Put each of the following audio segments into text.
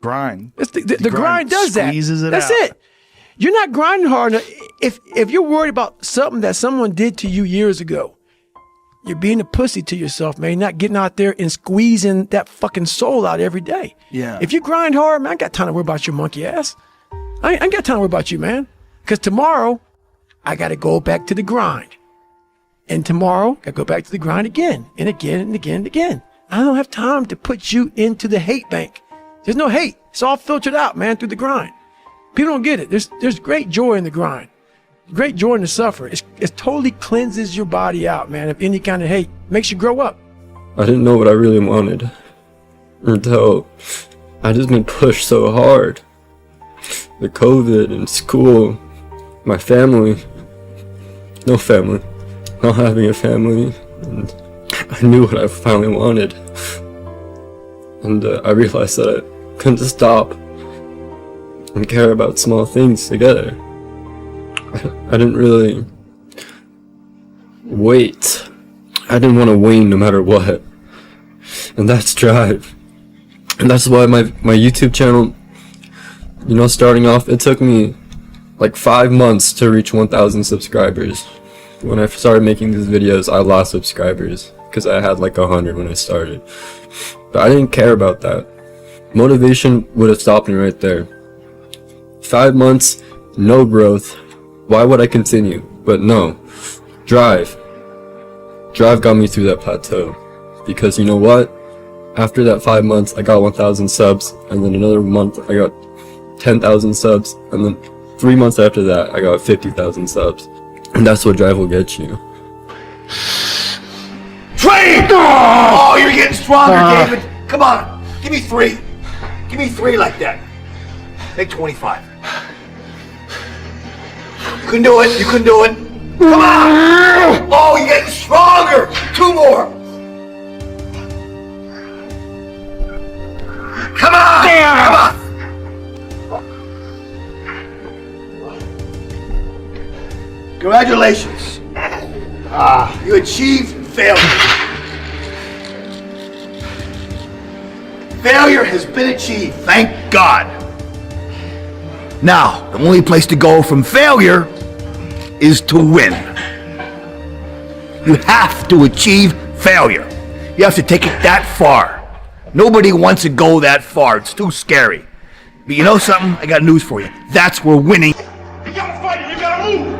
Grind. It's the grind does that. That's out. it. You're not grinding hard enough. If you're worried about something that someone did to you years ago, you're being a pussy to yourself, man. You're not getting out there and squeezing that fucking soul out every day. Yeah. If you grind hard, man, I ain't got time to worry about your monkey ass. I ain't got time to worry about you, man. Because tomorrow, I got to go back to the grind. And tomorrow, I go back to the grind again and again and again and again. I don't have time to put you into the hate bank. There's no hate. It's all filtered out, man, through the grind. People don't get it. There's great joy in the grind. Great joy in the suffer. It totally cleanses your body out, man, of any kind of hate. Makes you grow up. I didn't know what I really wanted until I just been pushed so hard. The COVID and school, my family, no family, not having a family, and I knew what I finally wanted. And I realized that I couldn't stop and care about small things together. I didn't really wait. I didn't want to wane no matter what. And that's drive. And that's why my YouTube channel, you know, starting off, it took me like 5 months to reach 1,000 subscribers. When I started making these videos, I lost subscribers because I had like 100 when I started. But I didn't care about that. Motivation would have stopped me right there. 5 months, no growth. Why would I continue? But no. Drive. Drive got me through that plateau. Because you know what? After that 5 months, I got 1,000 subs. And then another month, I got 10,000 subs. And then 3 months after that, I got 50,000 subs. And that's what drive will get you. Train! Oh, you're getting stronger, David. Come on. Give me 3. Give me 3 like that. Make 25. You can do it. You can do it. Come on. Oh, you're getting stronger. 2 more. Come on. Come on. Congratulations. You achieved failure. Failure has been achieved, thank God. Now, the only place to go from failure is to win. You have to achieve failure. You have to take it that far. Nobody wants to go that far. It's too scary. But you know something? I got news for you. That's where winning. You gotta fight. You gotta move.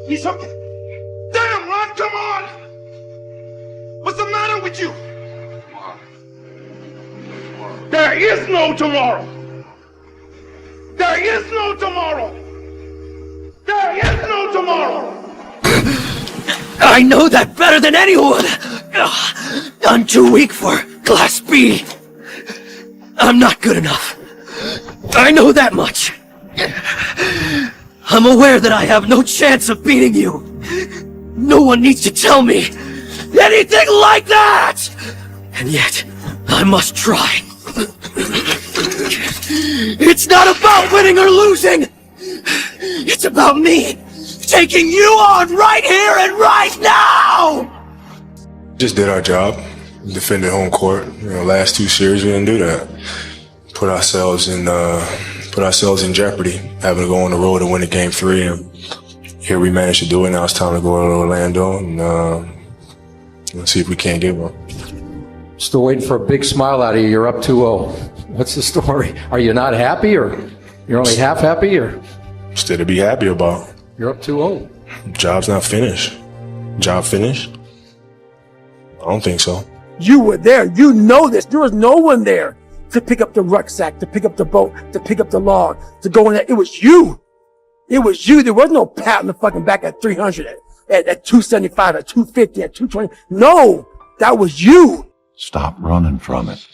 He's hooked. Damn, Ron, come on! What's the matter with you? There is no tomorrow. There is no tomorrow. There is no tomorrow. I know that better than anyone. I'm too weak for Class B. I'm not good enough. I know that much. I'm aware that I have no chance of beating you. No one needs to tell me anything like that! And yet, I must try. It's not about winning or losing! It's about me taking you on right here and right now! Just did our job, defended home court. You know, last 2 series we didn't do that. Put ourselves in jeopardy, having to go on the road and win a game 3. And here we managed to do it. Now it's time to go to Orlando and let's see if we can't get one. Still waiting for a big smile out of you. You're up 2-0. What's the story? Are you not happy, or you're only half happy, or? Still to be happy about. You're up 2-0. Job's not finished. Job finished? I don't think so. You were there. You know this. There was no one there to pick up the rucksack, to pick up the boat, to pick up the log, to go in there. It was you. It was you. There was no pat on the fucking back at 300, at 275, at 250, at 220. No, that was you. Stop running from it.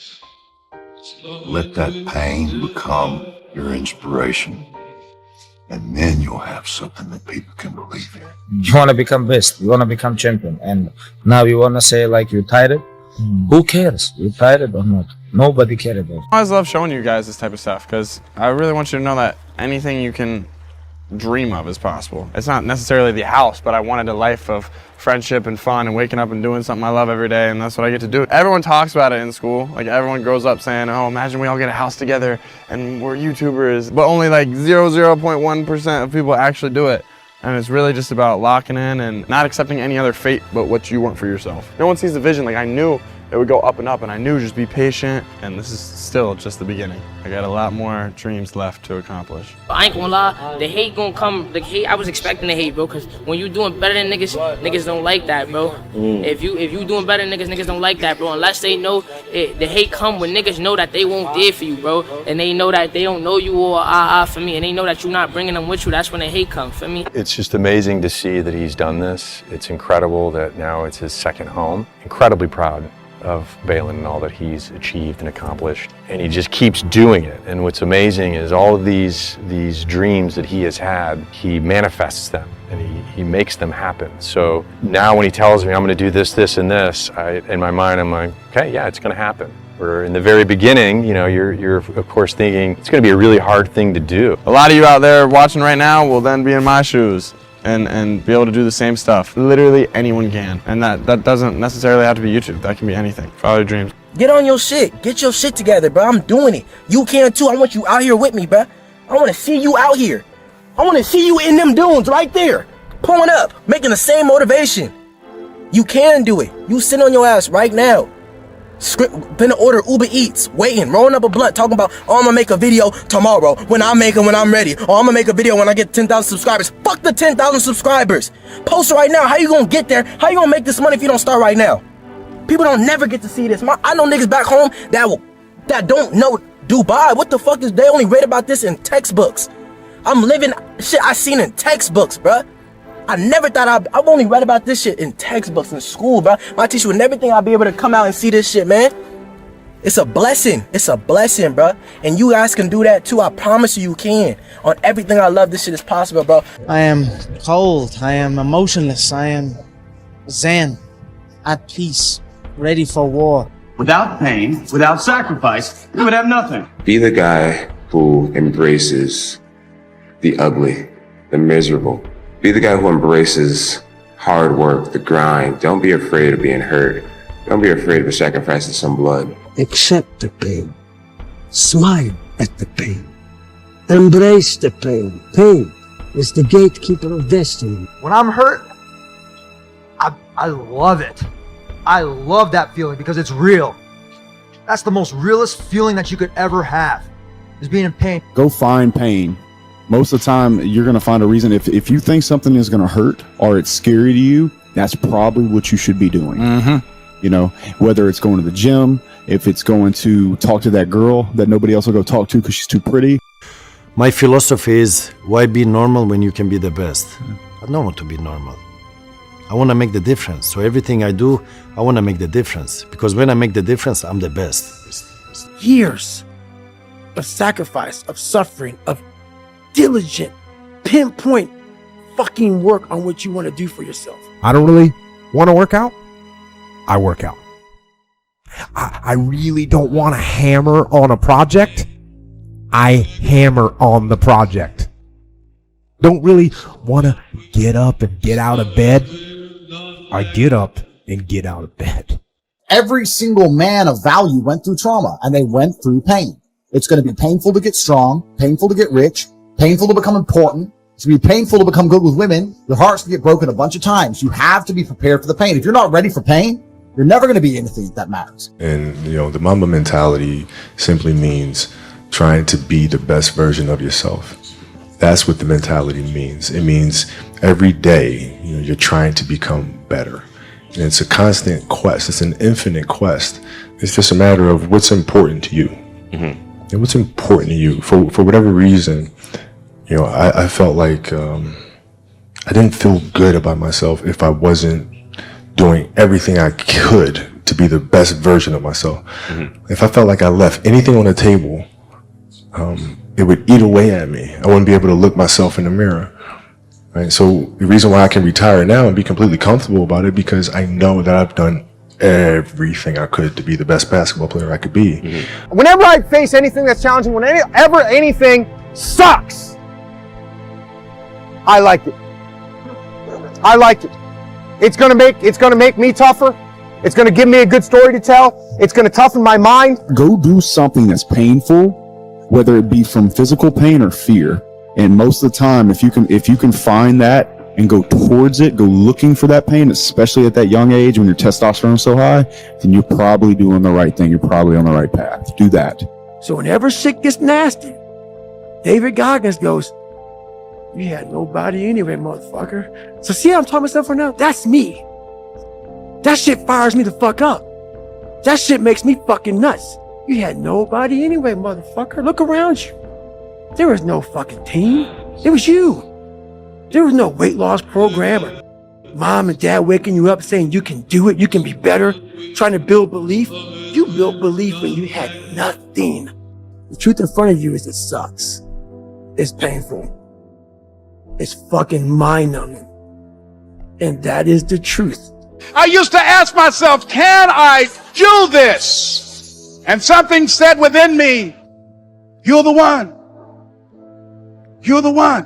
Let that pain become your inspiration. And then you'll have something that people can believe in. You want to become best. You want to become champion. And now you want to say like you're tired. Who cares? You're tired or not? Nobody cares about it. I always love showing you guys this type of stuff because I really want you to know that anything you can dream of is possible. It's not necessarily the house, but I wanted a life of friendship and fun and waking up and doing something I love every day, and that's what I get to do. Everyone talks about it in school. Like, everyone grows up saying, oh, imagine we all get a house together and we're YouTubers, but only like 0.1% of people actually do it. And it's really just about locking in and not accepting any other fate but what you want for yourself. No one sees the vision. Like, I knew it would go up, and I knew just be patient, and this is still just the beginning. I got a lot more dreams left to accomplish. I ain't gonna lie, the hate gonna come. The hate, I was expecting the hate, bro, because when you doing better than niggas, niggas don't like that, bro. If you doing better than niggas, niggas don't like that, bro. Unless they know it, the hate come when niggas know that they won't there for you, bro, and they know that they don't know you or for me, and they know that you're not bringing them with you. That's when the hate comes for me. It's just amazing to see that he's done this. It's incredible that now it's his second home. Incredibly proud of Balin and all that he's achieved and accomplished, and he just keeps doing it. And what's amazing is all of these dreams that he has had, he manifests them and he makes them happen. So now when he tells me I'm going to do this, this, and this, in my mind I'm like, okay, yeah, it's going to happen. Where in the very beginning, you know, you're of course thinking it's going to be a really hard thing to do. A lot of you out there watching right now will then be in my shoes and be able to do the same stuff. Literally anyone can. And that doesn't necessarily have to be YouTube. That can be anything. Follow your dreams. Get on your shit. Get your shit together, bro. I'm doing it. You can too. I want you out here with me, bro. I want to see you out here. I want to see you in them dunes right there. Pulling up. Making the same motivation. You can do it. You sit on your ass right now. Been to order Uber Eats, waiting, rolling up a blunt, talking about, oh, I'm gonna make a video tomorrow when I'm ready. Oh, I'm gonna make a video when I get 10,000 subscribers. Fuck the 10,000 subscribers. Post right now. How you gonna get there? How you gonna make this money if you don't start right now? People don't never get to see this. I know niggas back home that don't know Dubai. What the fuck is they only read about this in textbooks? I'm living shit I seen in textbooks, bruh. I never thought I've only read about this shit in textbooks in school, bro. My teacher would never think I'd be able to come out and see this shit, man. It's a blessing. It's a blessing, bro. And you guys can do that too. I promise you can. On everything I love, this shit is possible, bro. I am cold. I am emotionless. I am zen, at peace, ready for war. Without pain, without sacrifice, we would have nothing. Be the guy who embraces the ugly, the miserable. Be the guy who embraces hard work, the grind. Don't be afraid of being hurt. Don't be afraid of sacrificing some blood. Accept the pain. Smile at the pain. Embrace the pain. Pain is the gatekeeper of destiny. When I'm hurt, I love it. I love that feeling because it's real. That's the most realest feeling that you could ever have, is being in pain. Go find pain. Most of the time, you're going to find a reason. If you think something is going to hurt or it's scary to you, that's probably what you should be doing. You know, whether it's going to the gym, if it's going to talk to that girl that nobody else will go talk to because she's too pretty. My philosophy is, why be normal when you can be the best? I don't want to be normal. I want to make the difference. So everything I do, I want to make the difference. Because when I make the difference, I'm the best. Years of sacrifice, of suffering, of diligent, pinpoint fucking work on what you want to do for yourself. I don't really want to work out. I work out. I really don't want to hammer on a project. I hammer on the project. Don't really want to get up and get out of bed. I get up and get out of bed. Every single man of value went through trauma, and they went through pain. It's going to be painful to get strong, painful to get rich, painful to become important. It's going to be painful to become good with women. Your heart's going to get broken a bunch of times. You have to be prepared for the pain. If you're not ready for pain, you're never going to be anything that matters. And, you know, the Mamba mentality simply means trying to be the best version of yourself. That's what the mentality means. It means every day, you know, you're trying to become better. And it's a constant quest. It's an infinite quest. It's just a matter of what's important to you. And what's important to you. For whatever reason, you know, I felt like I didn't feel good about myself if I wasn't doing everything I could to be the best version of myself. If I felt like I left anything on the table, it would eat away at me. I wouldn't be able to look myself in the mirror. Right? So the reason why I can retire now and be completely comfortable about it, because I know that I've done everything I could to be the best basketball player I could be. Whenever I face anything that's challenging, whenever anything sucks, I liked it. I liked it. It's gonna make me tougher. It's gonna give me a good story to tell. It's gonna toughen my mind. Go do something that's painful, whether it be from physical pain or fear. And most of the time, if you can find that and go towards it, go looking for that pain, especially at that young age when your testosterone's so high, then you're probably doing the right thing. You're probably on the right path. Do that. So whenever shit gets nasty, David Goggins goes, "You had nobody anyway, motherfucker." So see how I'm talking myself right now? That's me. That shit fires me the fuck up. That shit makes me fucking nuts. You had nobody anyway, motherfucker. Look around you. There was no fucking team. It was you. There was no weight loss program or mom and dad waking you up saying you can do it, you can be better, trying to build belief. You built belief when you had nothing. The truth in front of you is it sucks. It's painful. It's fucking mind-numbing. And that is the truth. I used to ask myself, can I do this? And something said within me, you're the one. You're the one.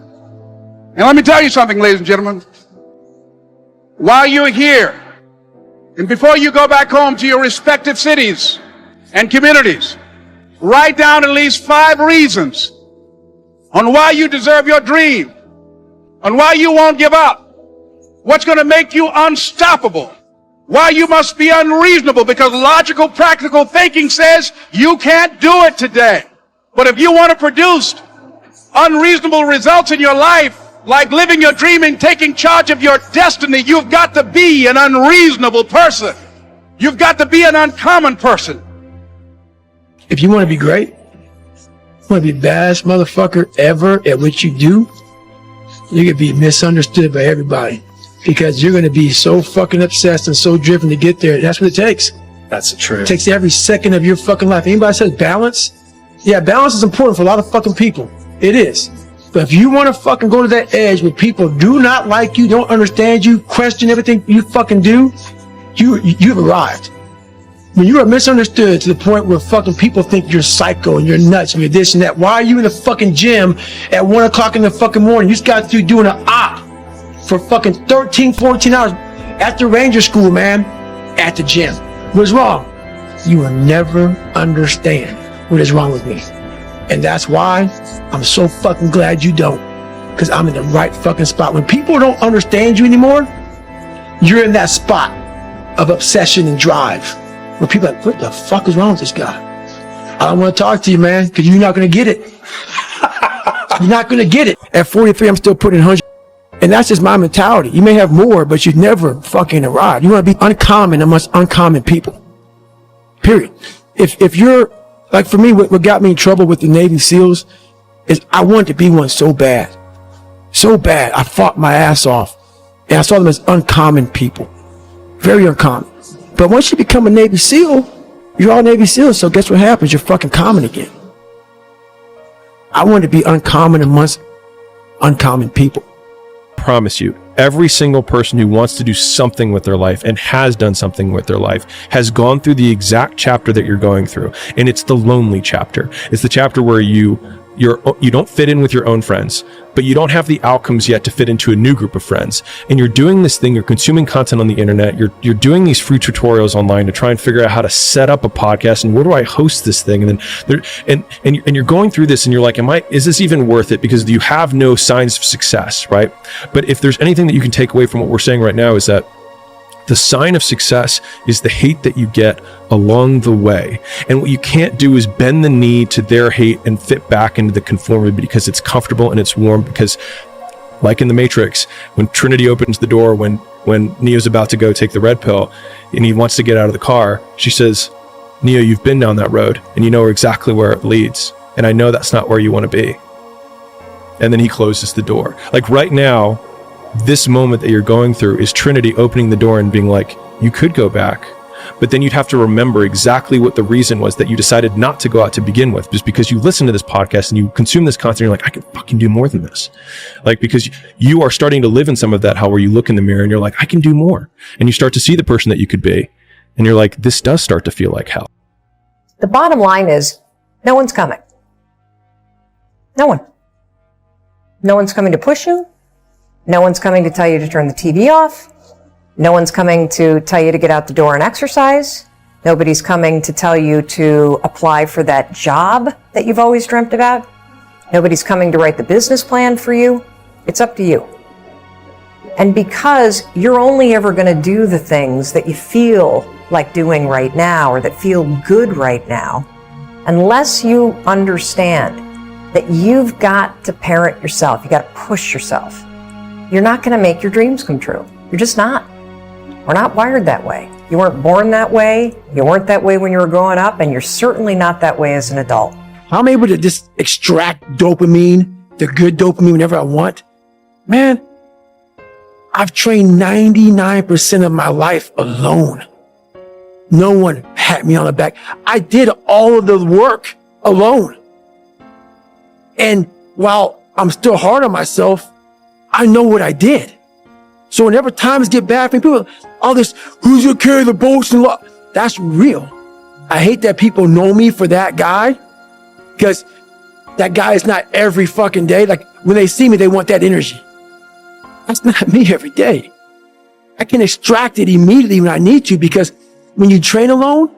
And let me tell you something, ladies and gentlemen. While you're here, and before you go back home to your respective cities and communities, write down at least 5 reasons on why you deserve your dream, on why you won't give up, what's going to make you unstoppable, why you must be unreasonable, because logical, practical thinking says you can't do it today. But if you want to produce unreasonable results in your life, like living your dream and taking charge of your destiny, you've got to be an unreasonable person. You've got to be an uncommon person. If you want to be great, you want to be the baddest motherfucker ever at what you do, you're going to be misunderstood by everybody because you're going to be so fucking obsessed and so driven to get there. That's what it takes. That's the truth. It takes every second of your fucking life. Anybody says balance? Yeah, balance is important for a lot of fucking people. It is. But if you want to fucking go to that edge where people do not like you, don't understand you, question everything you fucking do, you've arrived. When you are misunderstood to the point where fucking people think you're psycho and you're nuts and you're this and that, why are you in the fucking gym at 1 o'clock in the fucking morning? You just got through doing an op for fucking 13, 14 hours at the Ranger School, man, at the gym. What's wrong? You will never understand what is wrong with me. And that's why I'm so fucking glad you don't. Because I'm in the right fucking spot. When people don't understand you anymore, you're in that spot of obsession and drive. Where people are like, what the fuck is wrong with this guy? I don't want to talk to you, man, because you're not going to get it. You're not going to get it. At 43, I'm still putting 100. And that's just my mentality. You may have more, but you've never fucking arrived. You want to be uncommon amongst uncommon people. Period. If you're, like for me, what got me in trouble with the Navy SEALs is I wanted to be one so bad. So bad. I fought my ass off. And I saw them as uncommon people. Very uncommon. But once you become a Navy SEAL, you're all Navy SEALs, so guess what happens? You're fucking common again. I wanted to be uncommon amongst uncommon people. Promise you, every single person who wants to do something with their life and has done something with their life has gone through the exact chapter that you're going through. And it's the lonely chapter. It's the chapter where you don't fit in with your own friends, but you don't have the outcomes yet to fit into a new group of friends. And you're doing this thing, you're consuming content on the internet, you're doing these free tutorials online to try and figure out how to set up a podcast and where do I host this thing? And then you're going through this and you're like, is this even worth it? Because you have no signs of success, right? But if there's anything that you can take away from what we're saying right now is that the sign of success is the hate that you get along the way. And what you can't do is bend the knee to their hate and fit back into the conformity because it's comfortable and it's warm. Because like in the Matrix, when Trinity opens the door, when Neo's about to go take the red pill and he wants to get out of the car, she says, Neo, you've been down that road and you know exactly where it leads. And I know that's not where you want to be. And then he closes the door. Like right now, this moment that you're going through is Trinity opening the door and being like, you could go back, but then you'd have to remember exactly what the reason was that you decided not to go out to begin with, just because you listen to this podcast and you consume this content, you're like, I can fucking do more than this. Like, because you are starting to live in some of that hell where you look in the mirror and you're like, I can do more. And you start to see the person that you could be. And you're like, this does start to feel like hell. The bottom line is no one's coming. No one. No one's coming to push you. No one's coming to tell you to turn the TV off. No one's coming to tell you to get out the door and exercise. Nobody's coming to tell you to apply for that job that you've always dreamt about. Nobody's coming to write the business plan for you. It's up to you. And because you're only ever going to do the things that you feel like doing right now or that feel good right now, unless you understand that you've got to parent yourself, you got to push yourself, you're not going to make your dreams come true. You're just not. We're not wired that way. You weren't born that way. You weren't that way when you were growing up, and you're certainly not that way as an adult. I'm able to just extract dopamine, the good dopamine whenever I want. Man, I've trained 99% of my life alone. No one had me on the back. I did all of the work alone. And while I'm still hard on myself, I know what I did. So whenever times get bad for me, people, all this, who's gonna carry the boats and love? That's real. I hate that people know me for that guy, because that guy is not every fucking day. Like when they see me, they want that energy. That's not me every day. I can extract it immediately when I need to, because when you train alone,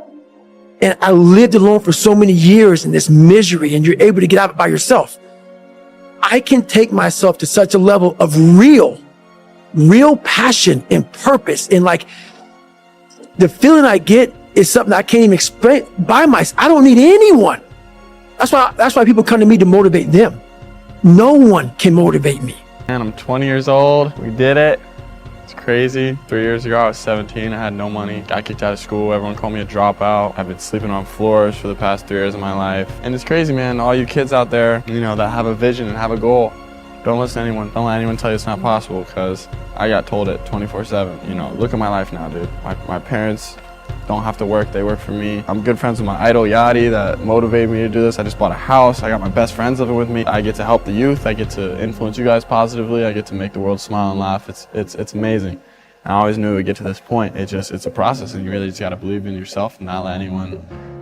and I lived alone for so many years in this misery, and you're able to get out by yourself, I can take myself to such a level of real passion and purpose. And like the feeling I get is something I can't even explain by myself. I don't need anyone. That's why people come to me to motivate them. No one can motivate me. And I'm 20 years old. We did it. It's crazy. 3 years ago, I was 17. I had no money. Got kicked out of school. Everyone called me a dropout. I've been sleeping on floors for the past 3 years of my life. And it's crazy, man. All you kids out there, that have a vision and have a goal, don't listen to anyone. Don't let anyone tell you it's not possible, because I got told it 24/7. Look at my life now, dude. My parents don't have to work. They work for me. I'm good friends with my idol, Yachty, that motivated me to do this. I just bought a house. I got my best friends living with me. I get to help the youth. I get to influence you guys positively. I get to make the world smile and laugh. It's amazing. I always knew it would get to this point. It's a process, and you really just got to believe in yourself and not let anyone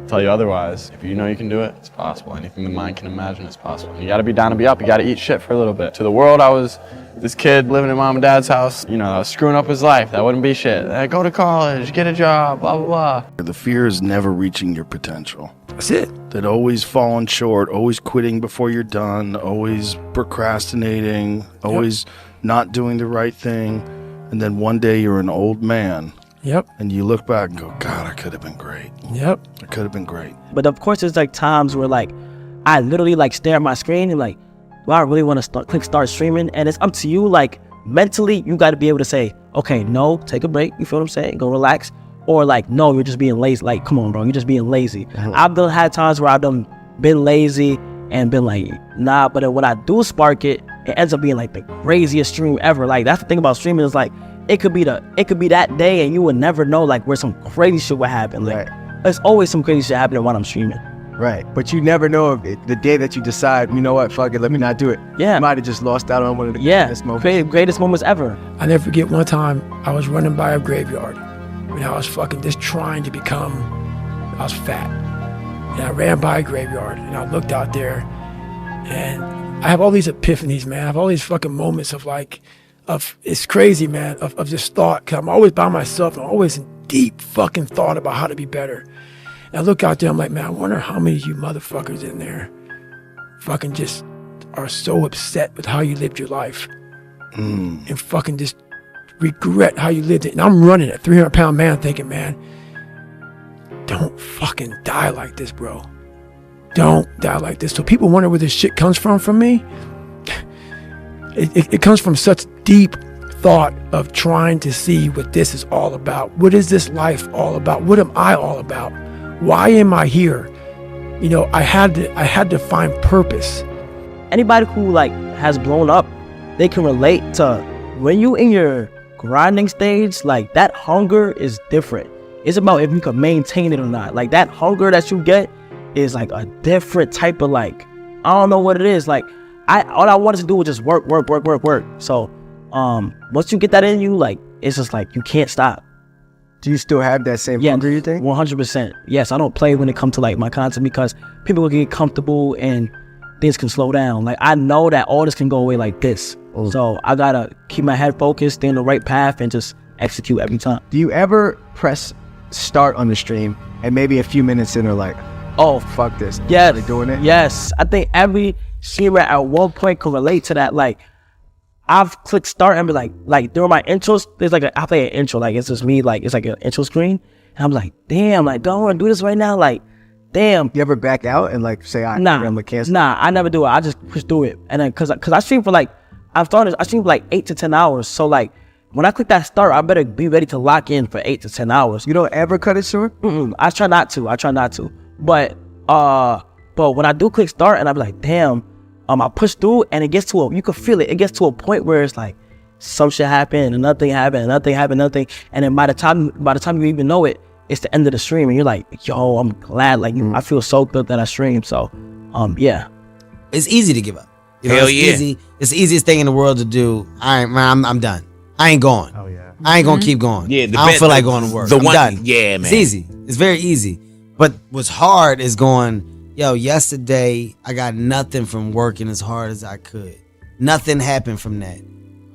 tell you otherwise. If you know you can do it, it's possible. Anything the mind can imagine is possible. You got to be down to be up. You got to eat shit for a little bit. To the world, I was this kid living in mom and dad's house, that was screwing up his life. That wouldn't be shit. Go to college, get a job, blah, blah, blah. The fear is never reaching your potential. That's it. That always falling short, always quitting before you're done, always procrastinating, always not doing the right thing. And then one day you're an old man. Yep. And you look back and go, God, I could have been great. Yep. I could have been great. But of course, there's like times where like I literally like stare at my screen and like, do I really want to click start streaming? And it's up to you. Like mentally, you got to be able to say, okay, no, take a break. You feel what I'm saying? Go relax. Or like, no, you're just being lazy. Like, come on, bro, you're just being lazy. I've had times where I've been lazy and been like, nah. But then when I do spark it, it ends up being like the craziest stream ever. Like that's the thing about streaming is like, it could be that day and you would never know like where some crazy shit would happen. Like there's always some crazy shit happening while I'm streaming. Right, but you never know if the day that you decide, you know what, fuck it, let me not do it. Yeah. You might have just lost out on one of the greatest moments. Greatest moments ever. I never forget one time I was running by a graveyard when I was fucking just trying to become, I was fat. And I ran by a graveyard and I looked out there and I have all these epiphanies, man. I have all these fucking moments of like, it's crazy, man, of just thought. Cause I'm always by myself. I'm always in deep fucking thought about how to be better. And I look out there, I'm like, man, I wonder how many of you motherfuckers in there fucking just are so upset with how you lived your life and fucking just regret how you lived it. And I'm running a 300-pound man thinking, man, don't fucking die like this, bro. Don't die like this. So people wonder where this shit comes from me. It comes from such deep thought of trying to see what this is all about. What is this life all about? What am I all about? Why am I here? I had to find purpose. Anybody who like has blown up, they can relate to when you in your grinding stage, like that hunger is different. It's about if you can maintain it or not. Like that hunger that you get is like a different type of like, I don't know what it is. Like all I wanted to do was just work. So once you get that in you, like it's just like you can't stop. Do you still have that same hunger, you think? 100%. Yes, I don't play when it comes to like my content because people will get comfortable and things can slow down. Like, I know that all this can go away like this. So I gotta keep my head focused, stay on the right path, and just execute every time. Do you ever press start on the stream and maybe a few minutes in are like, oh, fuck this? Yeah, Really doing it? Yes, I think every streamer at one point can relate to that. Like, I've clicked start and be like during my intros, there's like I play an intro, like it's just me, like it's like an intro screen, and I'm like, damn, like don't want to do this right now, like, damn. You ever back out and like say, I'm gonna cancel? Nah, I never do it. I just push through it, and then cause I stream for like, I stream for like 8 to 10 hours, so like when I click that start, I better be ready to lock in for 8 to 10 hours. You don't ever cut it short? I try not to. But when I do click start and I'm like, damn, I push through and it gets to you can feel it. It gets to a point where it's like some shit happened and nothing happened, and then by the time you even know it, it's the end of the stream and you're like, yo, I'm glad. Like I feel so good that I streamed. So, yeah. It's easy to give up. You know, Hell it's yeah. easy. It's the easiest thing in the world to do. I'm done. I ain't going. Oh yeah. I ain't gonna keep going. Yeah, I don't feel like going to work. I'm done. Yeah, man. It's easy. It's very easy. But what's hard is going, yo, yesterday I got nothing from working as hard as I could. Nothing happened from that.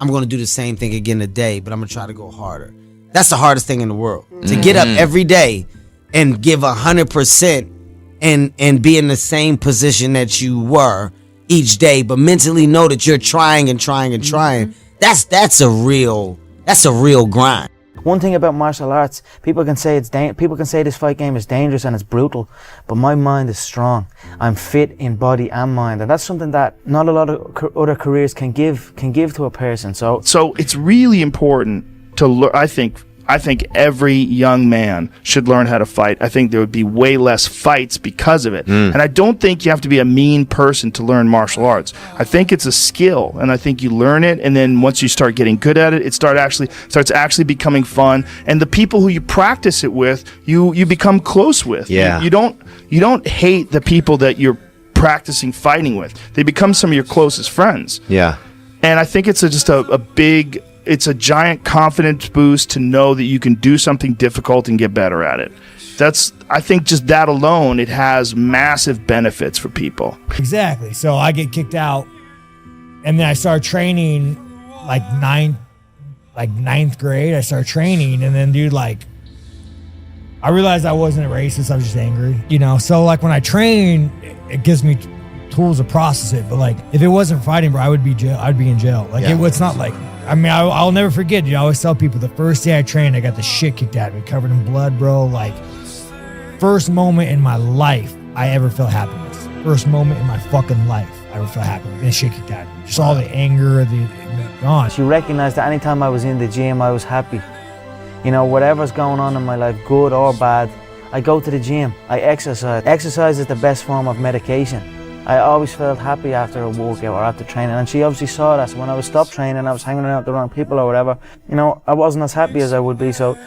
I'm gonna do the same thing again today, but I'm gonna try to go harder. That's the hardest thing in the world. To get up every day and give 100% and be in the same position that you were each day, but mentally know that you're trying and trying and trying. That's a real grind. One thing about martial arts, people can say this fight game is dangerous and it's brutal, but my mind is strong. I'm fit in body and mind, and that's something that not a lot of other careers can give to a person. So it's really important to learn. I think every young man should learn how to fight. I think there would be way less fights because of it. And I don't think you have to be a mean person to learn martial arts. I think it's a skill, and I think you learn it, and then once you start getting good at it, it starts actually becoming fun. And the people who you practice it with, you become close with. Yeah. You don't hate the people that you're practicing fighting with. They become some of your closest friends. Yeah. And I think it's it's a giant confidence boost to know that you can do something difficult and get better at it. I think just that alone, it has massive benefits for people. Exactly. So I get kicked out, and then I start training like ninth grade. I start training, and then dude, like, I realized I wasn't a racist. I was just angry, you know? So like when I train, it gives me tools to process it. But like, if it wasn't fighting, bro, I'd be in jail. Like it's not like, I mean, I'll never forget. I always tell people the first day I trained, I got the shit kicked out of me, covered in blood, bro. Like, first moment in my life I ever felt happiness. First moment in my fucking life I ever felt happiness. And shit kicked out of me. Just all the anger, gone. you recognize that anytime I was in the gym, I was happy. You know, whatever's going on in my life, good or bad, I go to the gym, I exercise. Exercise is the best form of medication. I always felt happy after a workout or after training, and she obviously saw that. So when I was stopped training, I was hanging around with the wrong people or whatever, you know, I wasn't as happy as I would be. So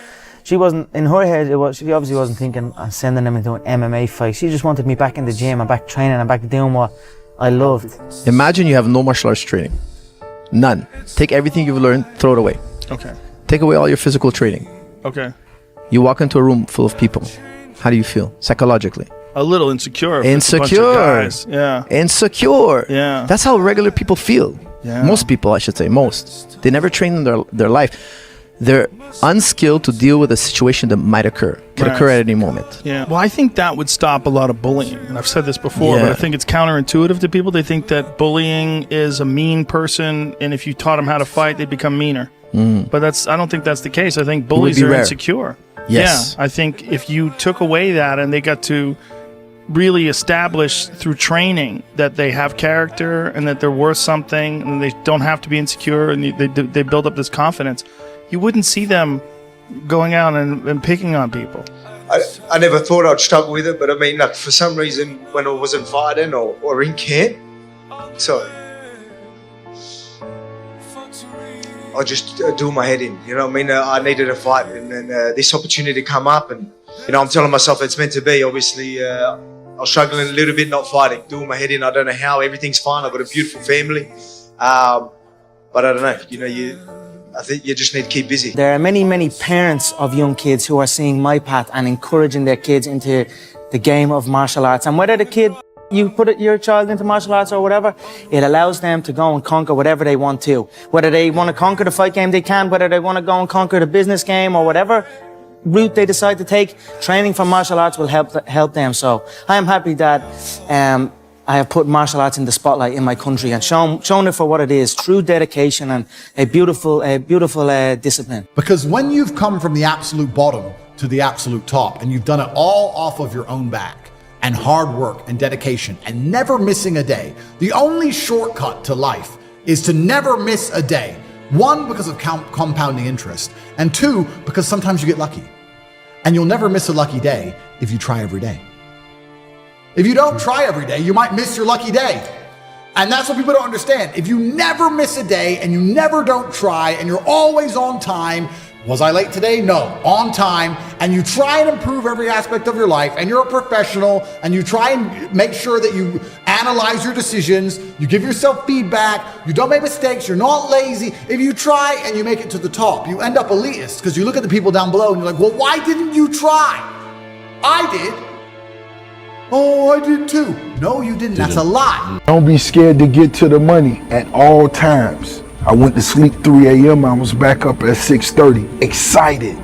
she wasn't, in her head, she obviously wasn't thinking of sending them into an MMA fight. She just wanted me back in the gym and back training and back doing what I loved. Imagine you have no martial arts training. None. Take everything you've learned, throw it away. Okay. Take away all your physical training. Okay. You walk into a room full of people. How do you feel psychologically? A little insecure. Insecure. Yeah. Insecure. Yeah. That's how regular people feel. Yeah. Most people, I should say, most. They never train in their life. They're unskilled to deal with a situation that might occur. Could occur at any moment. Yeah. Well, I think that would stop a lot of bullying. And I've said this before, but I think it's counterintuitive to people. They think that bullying is a mean person, and if you taught them how to fight, they'd become meaner. But I don't think that's the case. I think bullies are insecure. Yes. Yeah. I think if you took away that and they got to really establish through training that they have character and that they're worth something and they don't have to be insecure and they build up this confidence, you wouldn't see them going out and picking on people. I never thought I'd struggle with it, but I mean, like, for some reason, when I wasn't fighting or in camp, so I just do my head in, you know what I mean? I needed a fight, and then this opportunity come up, and, you know, I'm telling myself it's meant to be. Obviously, I was struggling a little bit not fighting, doing my head in. I don't know how, everything's fine. I've got a beautiful family, but I don't know, you know, I think you just need to keep busy. There are many, many parents of young kids who are seeing my path and encouraging their kids into the game of martial arts. And whether the kid You put your child into martial arts or whatever, it allows them to go and conquer whatever they want to. Whether they want to conquer the fight game, they can. Whether they want to go and conquer the business game or whatever route they decide to take, training from martial arts will help them. So I am happy that I have put martial arts in the spotlight in my country and shown it for what it is, true dedication and a beautiful discipline. Because when you've come from the absolute bottom to the absolute top and you've done it all off of your own back, and hard work and dedication and never missing a day. The only shortcut to life is to never miss a day. One, because of compounding interest, and two, because sometimes you get lucky. And you'll never miss a lucky day if you try every day. If you don't try every day, you might miss your lucky day. And that's what people don't understand. If you never miss a day and you never don't try and you're always on time, was I late today? No, on time, and you try and improve every aspect of your life, and you're a professional, and you try and make sure that you analyze your decisions, you give yourself feedback, you don't make mistakes, you're not lazy. If you try and you make it to the top, you end up elitist, because you look at the people down below and you're like, well, why didn't you try? I did. Oh, I did too. No, you didn't. That's a lie. Don't be scared to get to the money at all times. I went to sleep 3 a.m. I was back up at 6:30, excited.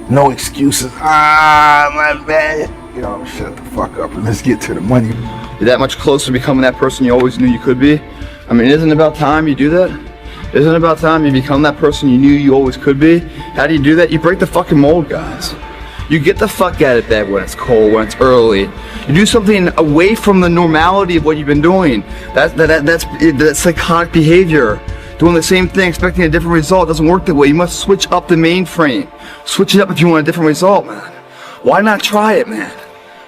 No excuses. My bad. Yo, shut the fuck up and let's get to the money. You're that much closer to becoming that person you always knew you could be. I mean, isn't it about time you do that? Isn't it about time you become that person you knew you always could be? How do you do that? You break the fucking mold, guys. You get the fuck out of bed when it's cold, when it's early. You do something away from the normality of what you've been doing. That's psychotic behavior. Doing the same thing, expecting a different result doesn't work that way. You must switch up the mainframe. Switch it up if you want a different result, man. Why not try it, man?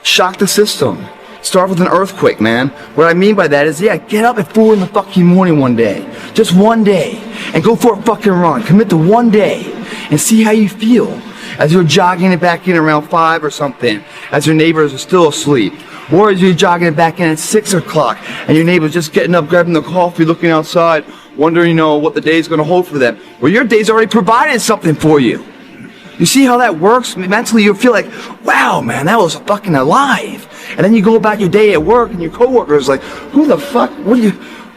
Shock the system. Start with an earthquake, man. What I mean by that is, yeah, get up at 4 in the fucking morning one day. Just one day. And go for a fucking run. Commit to one day. And see how you feel. As you're jogging it back in around 5 or something. As your neighbors are still asleep. Or as you're jogging it back in at 6 o'clock. And your neighbor's just getting up, grabbing the coffee, looking outside. Wondering, what the day's going to hold for them. Well, your day's already provided something for you. You see how that works? Mentally, you'll feel like, wow, man, that was fucking alive. And then you go about your day at work, and your coworker's like, who the fuck?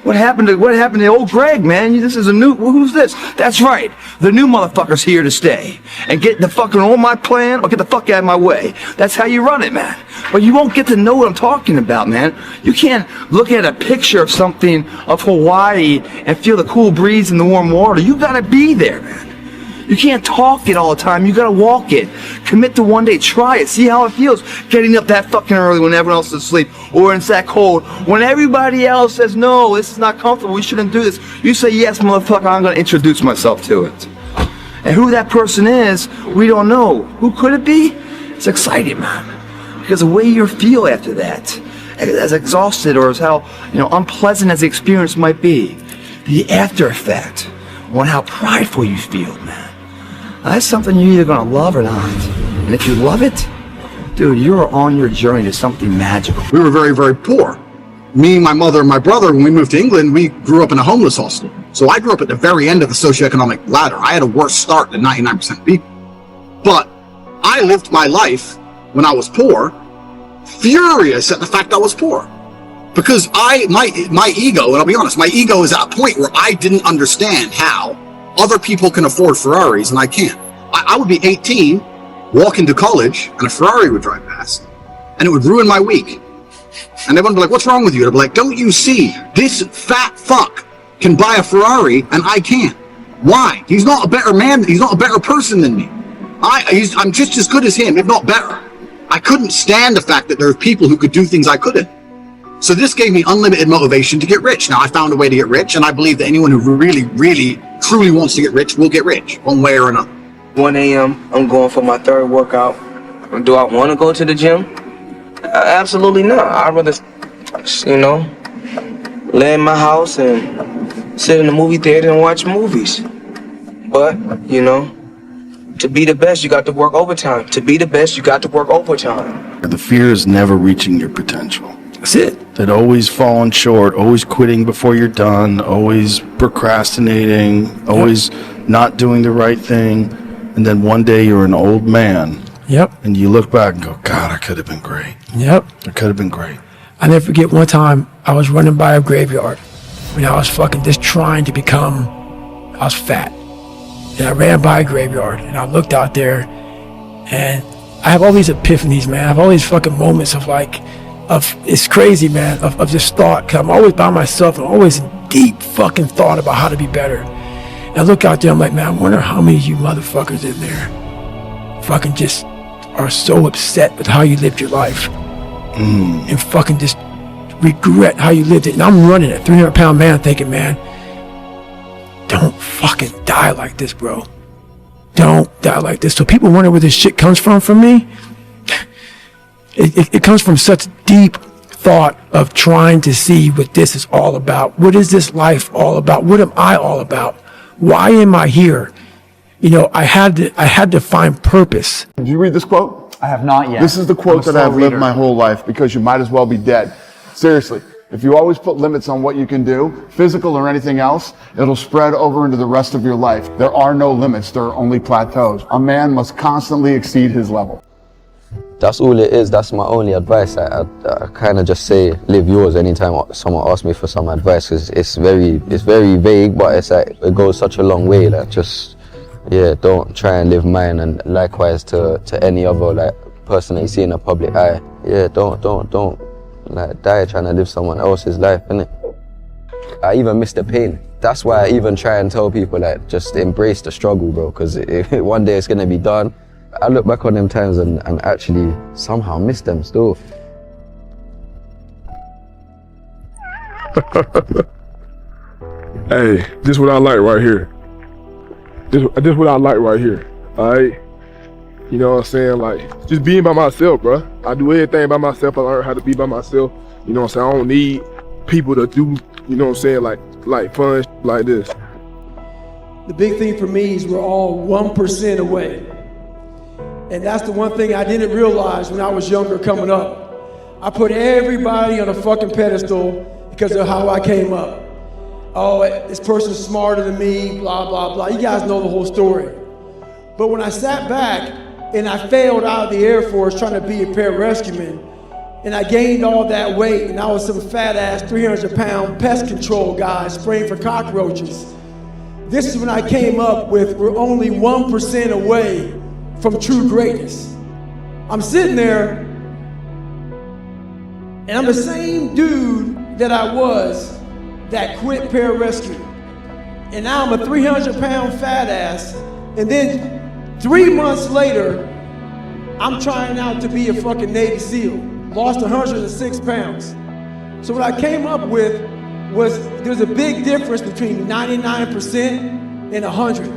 What happened to old Greg, man? This is a new. Who's this? That's right. The new motherfucker's here to stay and get the fucking on my plan or get the fuck out of my way. That's how you run it, man. But you won't get to know what I'm talking about, man. You can't look at a picture of something of Hawaii and feel the cool breeze and the warm water. You gotta be there, man. You can't talk it all the time. You gotta walk it. Commit to one day. Try it. See how it feels. Getting up that fucking early when everyone else is asleep, or it's that cold. When everybody else says, no, this is not comfortable, we shouldn't do this. You say, yes, motherfucker, I'm gonna introduce myself to it. And who that person is, we don't know. Who could it be? It's exciting, man. Because the way you feel after that, as exhausted or as how unpleasant as the experience might be, the after effect on how prideful you feel, man. That's something you're either gonna love or not. And if you love it, dude, you're on your journey to something magical. We were very, very poor. Me, my mother, and my brother, when we moved to England, we grew up in a homeless hostel. So I grew up at the very end of the socioeconomic ladder. I had a worse start than 99% of people. But I lived my life when I was poor, furious at the fact I was poor. Because my ego, and I'll be honest, my ego is at a point where I didn't understand how other people can afford Ferraris and I can't. I would be 18, walk into college, and a Ferrari would drive past, and it would ruin my week. And everyone would be like, what's wrong with you? And I'd be like, don't you see, this fat fuck can buy a Ferrari and I can't. Why? He's not a better man, he's not a better person than me. I'm just as good as him, if not better. I couldn't stand the fact that there are people who could do things I couldn't. So this gave me unlimited motivation to get rich. Now I found a way to get rich, and I believe that anyone who really, really, truly wants to get rich will get rich, one way or another. 1 a.m., I'm going for my third workout. Do I want to go to the gym? Absolutely not. I'd rather, lay in my house and sit in the movie theater and watch movies. But, to be the best, you got to work overtime. To be the best, you got to work overtime. The fear is never reaching your potential. That's it. That always falling short, always quitting before you're done, always procrastinating, always not doing the right thing. And then one day you're an old man. Yep. And you look back and go, God, I could have been great. Yep. I could have been great. I never forget one time I was running by a graveyard when I was fucking just trying to become, I was fat. And I ran by a graveyard and I looked out there and I have all these epiphanies, man. I have all these fucking moments of like, it's crazy, man, of just thought. Cause I'm always by myself and always in deep fucking thought about how to be better. And I look out there, I'm like, man, I wonder how many of you motherfuckers in there fucking just are so upset with how you lived your life and fucking just regret how you lived it. And I'm running a 300-pound man thinking, man, don't fucking die like this, bro. Don't die like this. So people wonder where this shit comes from me. It comes from such deep thought of trying to see what this is all about. What is this life all about? What am I all about? Why am I here? You know, I had to find purpose. Did you read this quote? I have not yet. This is the quote that I've lived my whole life, because you might as well be dead. Seriously, if you always put limits on what you can do, physical or anything else, it'll spread over into the rest of your life. There are no limits, there are only plateaus. A man must constantly exceed his level. That's all it is. That's my only advice. I kind of just say, live yours anytime someone asks me for some advice, because it's very vague, but it's like, it goes such a long way. Like, just, yeah, don't try and live mine, and likewise to any other like person that you see in the public eye. Yeah, don't like die trying to live someone else's life, innit? I even miss the pain. That's why I even try and tell people, like, just embrace the struggle, bro, because one day it's gonna be done. I look back on them times and actually somehow miss them still. Hey, this is what I like right here. This is what I like right here, alright? You know what I'm saying? Like, just being by myself, bro. I do everything by myself. I learned how to be by myself. You know what I'm saying? I don't need people to do, you know what I'm saying, like fun like this. The big thing for me is we're all 1% away. And that's the one thing I didn't realize when I was younger coming up. I put everybody on a fucking pedestal because of how I came up. Oh, this person's smarter than me, blah, blah, blah. You guys know the whole story. But when I sat back and I failed out of the Air Force trying to be a pararescueman, and I gained all that weight, and I was some fat ass 300-pound pest control guy spraying for cockroaches. This is when I came up with, we're only 1% away from true greatness. I'm sitting there, and I'm the same dude that I was that quit pararescue. And now I'm a 300-pound fat ass, and then 3 months later, I'm trying out to be a fucking Navy SEAL. Lost 106 pounds. So what I came up with was there's a big difference between 99% and 100.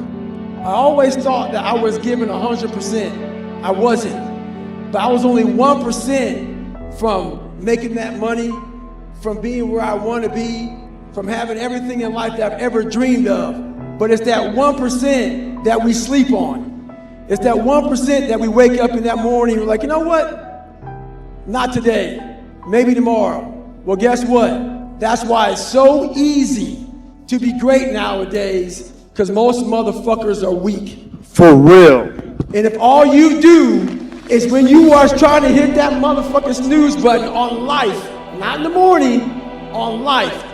I always thought that I was giving 100%. I wasn't. But I was only 1% from making that money, from being where I want to be, from having everything in life that I've ever dreamed of. But it's that 1% that we sleep on. It's that 1% that we wake up in that morning and we're like, you know what? Not today, maybe tomorrow. Well, guess what? That's why it's so easy to be great nowadays, because most motherfuckers are weak. For real. And if all you do is when you are trying to hit that motherfucking snooze button on life, not in the morning, on life,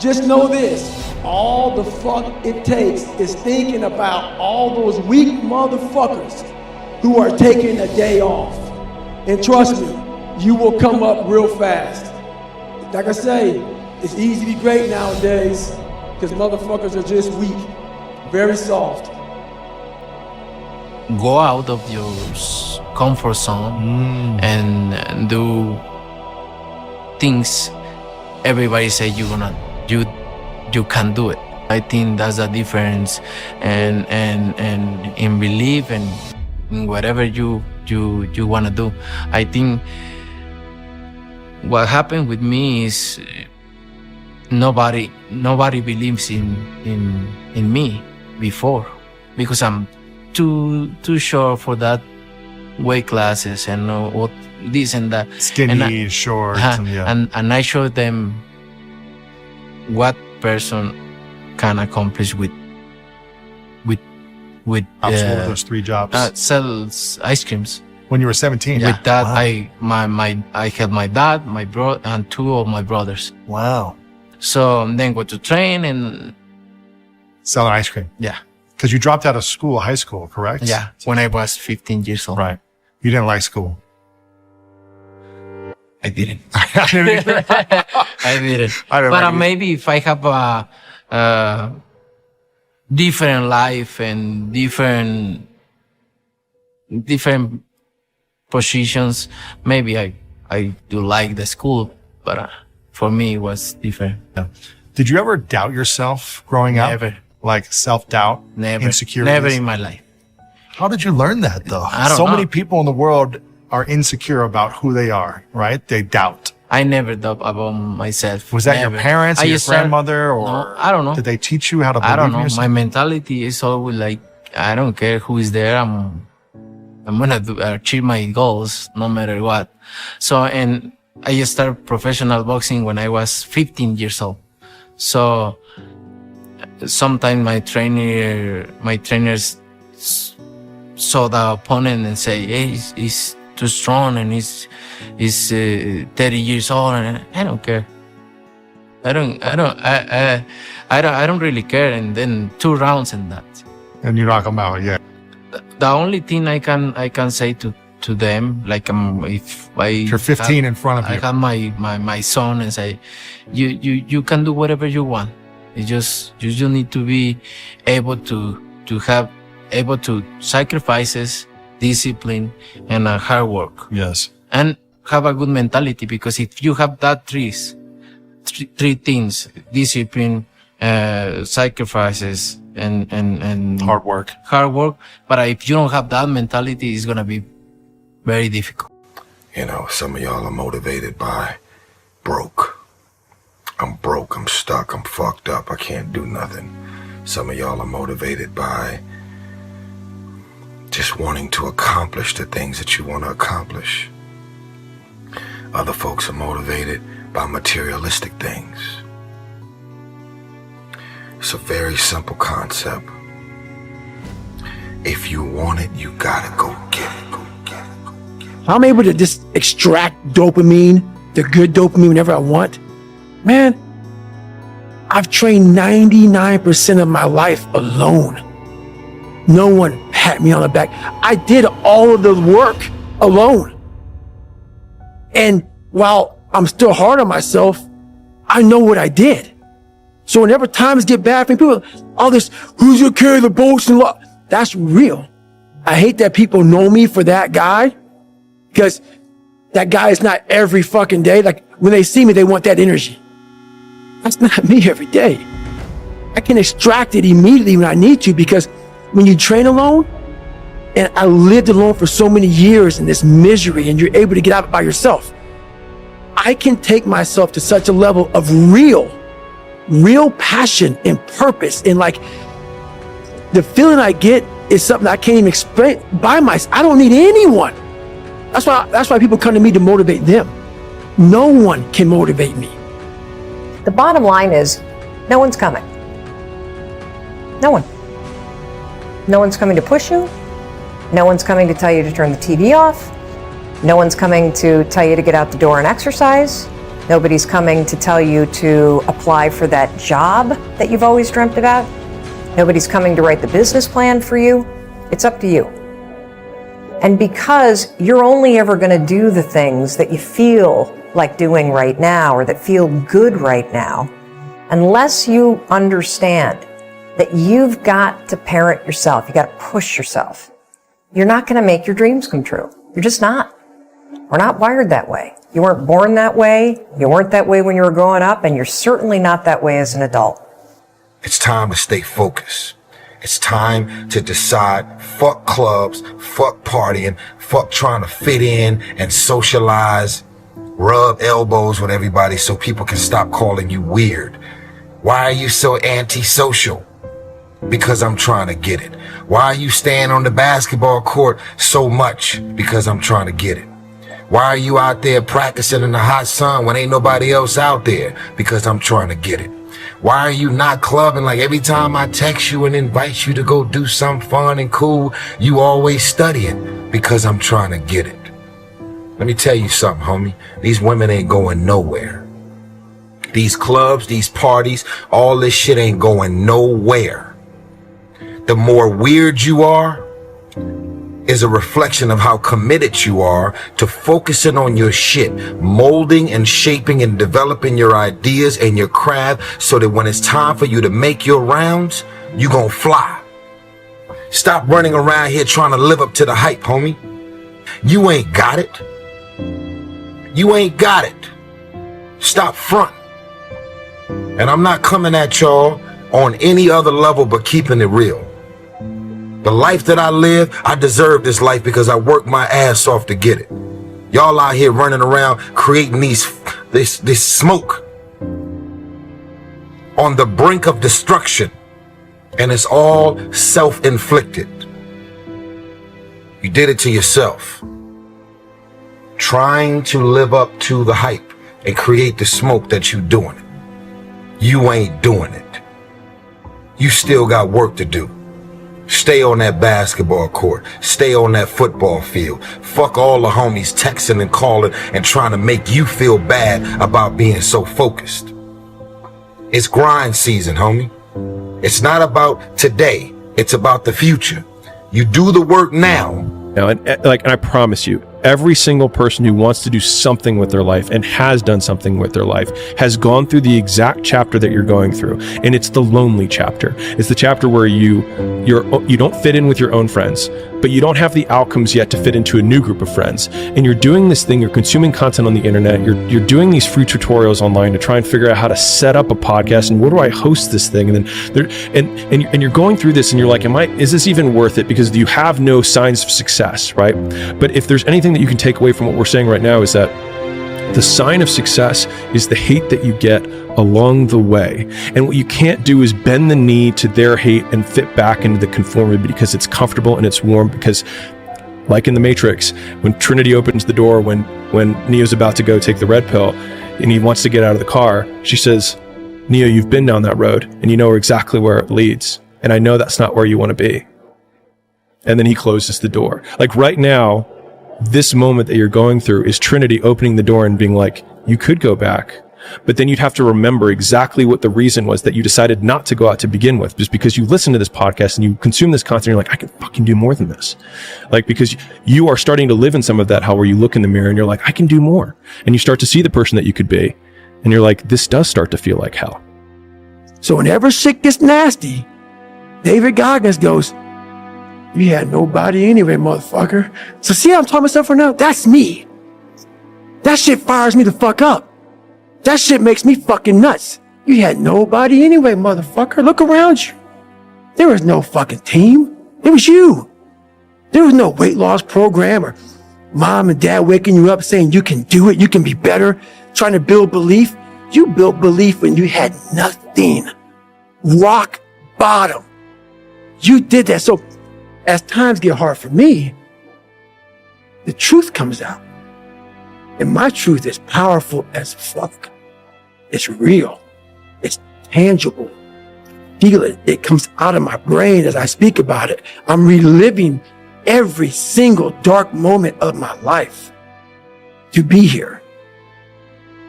just know this. All the fuck it takes is thinking about all those weak motherfuckers who are taking a day off. And trust me, you will come up real fast. Like I say, it's easy to be great nowadays because motherfuckers are just weak, very soft. Go out of your comfort zone and do things everybody say you can do it. I think that's the difference, and in belief and in whatever you want to do. I think what happened with me is nobody believes in me before, because I'm too short for that weight classes and what this and that. Skinny, short, and I showed them what person can accomplish with one of those 3 jobs. Sells ice creams. when you were 17? With that, I had my dad, my bro, and 2 of my brothers. Wow. So then go to train and selling ice cream. Yeah. Because you dropped out of school, high school, correct? Yeah, when I was 15 years old. Right. You didn't like school. I didn't. I didn't. But maybe if I have a different life and different positions, maybe I do like the school, but for me it was different. Did you ever doubt yourself growing up? Never. Like self-doubt, Never. insecurities? Never in my life. How did you learn that though? I don't know. Many people in the world are insecure about who they are, right? They doubt. I never doubt about myself. Was that Never. your parents or I your just started- grandmother or No, I don't know. did they teach you how to believe I don't in know. yourself? My mentality is always like, I don't care who is there. I'm gonna achieve my goals no matter what. So, and I just started professional boxing when I was 15 years old. So sometimes my trainers saw the opponent and say, hey, he's too strong and he's 30 years old, and I don't care. I don't really care. And then 2 rounds and that. And you knock them out, yeah. The only thing I can say to them, like if you're 15 in front of you, I have my son and say, you can do whatever you want. You just need to be able to sacrifices, discipline, and hard work. Yes. And have a good mentality, because if you have that three things: discipline, sacrifices, and hard work. But if you don't have that mentality, it's gonna be very difficult. You know, some of y'all are motivated by broke. I'm broke, I'm stuck, I'm fucked up, I can't do nothing. Some of y'all are motivated by just wanting to accomplish the things that you want to accomplish. Other folks are motivated by materialistic things. It's a very simple concept. If you want it, you gotta go get it. I'm able to just extract dopamine, the good dopamine, whenever I want. Man, I've trained 99% of my life alone. No one pat me on the back. I did all of the work alone. And while I'm still hard on myself, I know what I did. So whenever times get bad for me, people, all this, who's gonna carry the boats and what? That's real. I hate that people know me for that guy, because that guy is not every fucking day. Like when they see me, they want that energy. That's not me every day. I can extract it immediately when I need to, because when you train alone, and I lived alone for so many years in this misery, and you're able to get out by yourself, I can take myself to such a level of real passion and purpose. And like the feeling I get is something I can't even explain by myself. I don't need anyone. That's why people come to me to motivate them. No one can motivate me. The bottom line is, no one's coming. No one. No one's coming to push you. No one's coming to tell you to turn the TV off. No one's coming to tell you to get out the door and exercise. Nobody's coming to tell you to apply for that job that you've always dreamt about. Nobody's coming to write the business plan for you. It's up to you. And because you're only ever going to do the things that you feel like doing right now, or that feel good right now, unless you understand that you've got to parent yourself, you got to push yourself, you're not going to make your dreams come true. You're just not. We're not wired that way. You weren't born that way. You weren't that way when you were growing up, and you're certainly not that way as an adult. It's time to stay focused. It's time to decide, fuck clubs, fuck partying, fuck trying to fit in and socialize, rub elbows with everybody so people can stop calling you weird. Why are you so antisocial? Because I'm trying to get it. Why are you staying on the basketball court so much? Because I'm trying to get it. Why are you out there practicing in the hot sun when ain't nobody else out there? Because I'm trying to get it. Why are you not clubbing? Like every time I text you and invite you to go do something fun and cool, you always studying. because I'm trying to get it. Let me tell you something, homie. These women ain't going nowhere. These clubs, these parties, all this shit ain't going nowhere. The more weird you are is a reflection of how committed you are to focusing on your shit, molding and shaping and developing your ideas and your craft so that when it's time for you to make your rounds, you gon' fly. Stop running around here trying to live up to the hype, homie. You ain't got it. You ain't got it. Stop fronting. And I'm not coming at y'all on any other level but keeping it real. The life that I live, I deserve this life because I worked my ass off to get it. Y'all out here running around creating this smoke on the brink of destruction, and it's all self-inflicted. You did it to yourself. Trying to live up to the hype and create the smoke that you doing it. You ain't doing it. You still got work to do. Stay on that basketball court. Stay on that football field. Fuck all the homies texting and calling and trying to make you feel bad about being so focused. It's grind season, homie. It's not about today. It's about the future. You do the work now. And I promise you, every single person who wants to do something with their life and has done something with their life has gone through the exact chapter that you're going through, and it's the lonely chapter. It's the chapter where you don't fit in with your own friends, but you don't have the outcomes yet to fit into a new group of friends. And you're doing this thing, you're consuming content on the internet, you're doing these free tutorials online to try and figure out how to set up a podcast and where do I host this thing, and then you're going through this and you're like, is this even worth it? Because you have no signs of success, right? But if there's anything that you can take away from what we're saying right now, is that the sign of success is the hate that you get along the way. And what you can't do is bend the knee to their hate and fit back into the conformity because it's comfortable and it's warm. Because like in the Matrix, when Trinity opens the door, when Neo's about to go take the red pill and he wants to get out of the car, she says, Neo, you've been down that road and you know exactly where it leads. And I know that's not where you want to be. And then he closes the door. Like right now, this moment that you're going through is Trinity opening the door and being like, you could go back, but then you'd have to remember exactly what the reason was that you decided not to go out to begin with, just because you listen to this podcast and you consume this content, you're like, I can fucking do more than this. Like, because you are starting to live in some of that hell where you look in the mirror and you're like, I can do more. And you start to see the person that you could be. And you're like, this does start to feel like hell. So whenever shit gets nasty, David Goggins goes, you had nobody anyway, motherfucker. So see how I'm talking myself right now? That's me. That shit fires me the fuck up. That shit makes me fucking nuts. You had nobody anyway, motherfucker. Look around you. There was no fucking team. It was you. There was no weight loss program or mom and dad waking you up saying you can do it, you can be better, trying to build belief. You built belief when you had nothing. Rock bottom. You did that. So as times get hard for me, the truth comes out. And my truth is powerful as fuck. It's real. It's tangible. Feel it. It comes out of my brain as I speak about it. I'm reliving every single dark moment of my life to be here.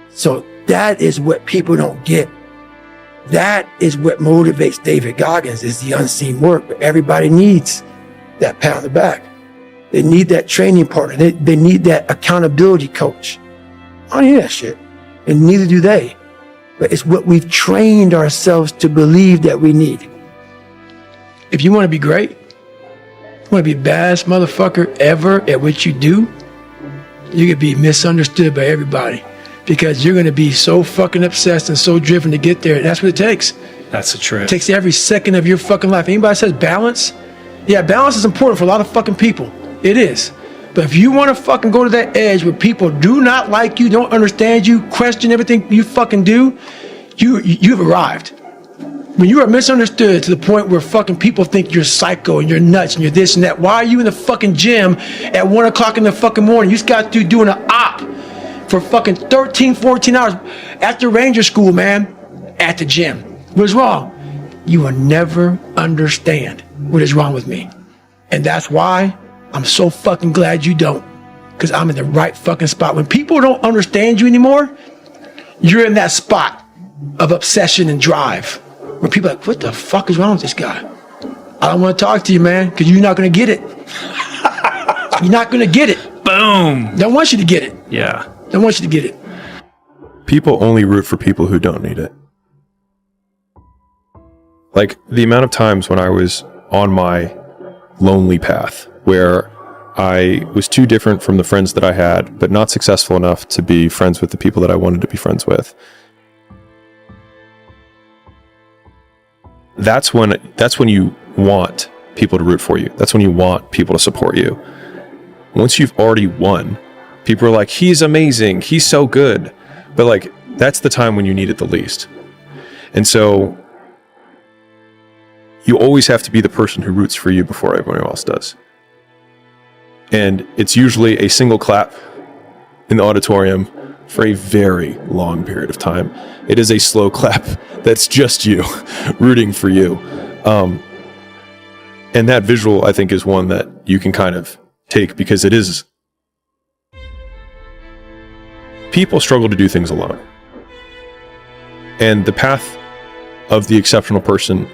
So that is what people don't get. That is what motivates David Goggins, is the unseen work. But everybody needs that pat on the back. They need that training partner. They need that accountability coach. I don't need that shit. And neither do they. But it's what we've trained ourselves to believe that we need. If you want to be great, you want to be the baddest motherfucker ever at what you do, you could be misunderstood by everybody because you're going to be so fucking obsessed and so driven to get there. That's what it takes. That's a trip. It takes every second of your fucking life. Anybody says balance? Yeah, balance is important for a lot of fucking people. It is. But if you want to fucking go to that edge where people do not like you, don't understand you, question everything you fucking do, you've arrived. When you are misunderstood to the point where fucking people think you're psycho and you're nuts and you're this and that, why are you in the fucking gym at 1 o'clock in the fucking morning? You just got to doing an op for fucking 13, 14 hours after Ranger School, man, at the gym. What is wrong? You will never understand what is wrong with me. And that's why I'm so fucking glad you don't, because I'm in the right fucking spot. When people don't understand you anymore, you're in that spot of obsession and drive where people are like, what the fuck is wrong with this guy? I don't want to talk to you, man, because you're not going to get it. You're not going to get it. Boom. Don't want you to get it. Yeah. Don't want you to get it. People only root for people who don't need it. Like the amount of times when I was on my lonely path where I was too different from the friends that I had, but not successful enough to be friends with the people that I wanted to be friends with. That's when you want people to root for you. That's when you want people to support you. Once you've already won, people are like, he's amazing, he's so good. But like, that's the time when you need it the least. And so you always have to be the person who roots for you before everyone else does. And it's usually a single clap in the auditorium for a very long period of time. It is a slow clap that's just you rooting for you. And that visual, I think, is one that you can kind of take, because it is. People struggle to do things alone. And the path of the exceptional person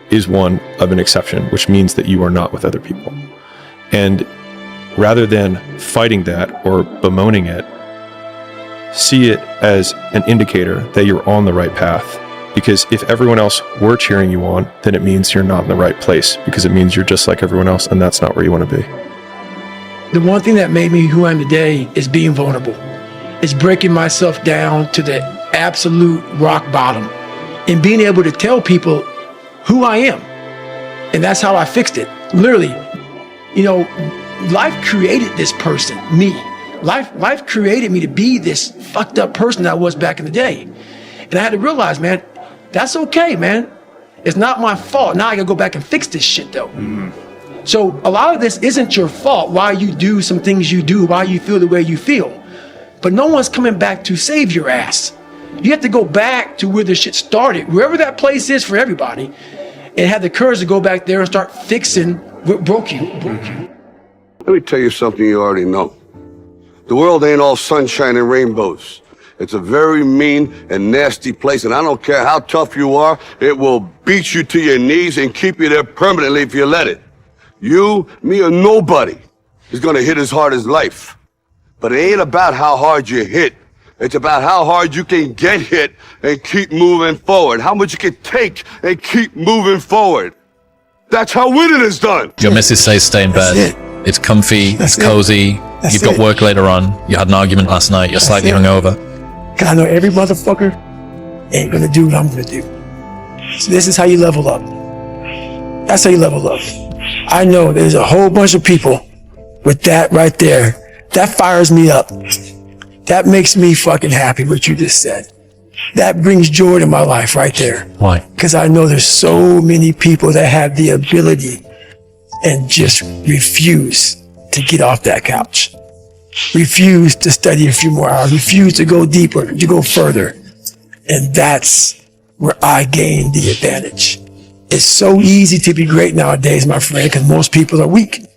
is one of an exception, which means that you are not with other people. And rather than fighting that or bemoaning it, see it as an indicator that you're on the right path. Because if everyone else were cheering you on, then it means you're not in the right place, because it means you're just like everyone else, and that's not where you want to be. The one thing that made me who I am today is being vulnerable. It's breaking myself down to the absolute rock bottom and being able to tell people who I am. And that's how I fixed it. Literally, you know, life created this person, me. Life created me to be this fucked up person that I was back in the day. And I had to realize, man, that's okay, man. It's not my fault. Now I gotta go back and fix this shit, though. So a lot of this isn't your fault, why you do some things you do, why you feel the way you feel. But no one's coming back to save your ass. You have to go back to where the shit started, wherever that place is for everybody, and have the courage to go back there and start fixing what broke you. Let me tell you something you already know. The world ain't all sunshine and rainbows. It's a very mean and nasty place, and I don't care how tough you are, it will beat you to your knees and keep you there permanently if you let it. You, me, or nobody is gonna hit as hard as life. But it ain't about how hard you hit. It's about how hard you can get hit and keep moving forward. How much you can take and keep moving forward. That's how winning is done. Your missus says stay in bed. It's comfy, it's cozy. You've got work later on. You had an argument last night. You're slightly hungover. Cause I know every motherfucker ain't gonna do what I'm gonna do. So this is how you level up. That's how you level up. I know there's a whole bunch of people with that right there. That fires me up. That makes me fucking happy, what you just said. That brings joy to my life right there. Why? Because I know there's so many people that have the ability and just refuse to get off that couch. Refuse to study a few more hours. Refuse to go deeper, to go further. And that's where I gain the advantage. It's so easy to be great nowadays, my friend, because most people are weak.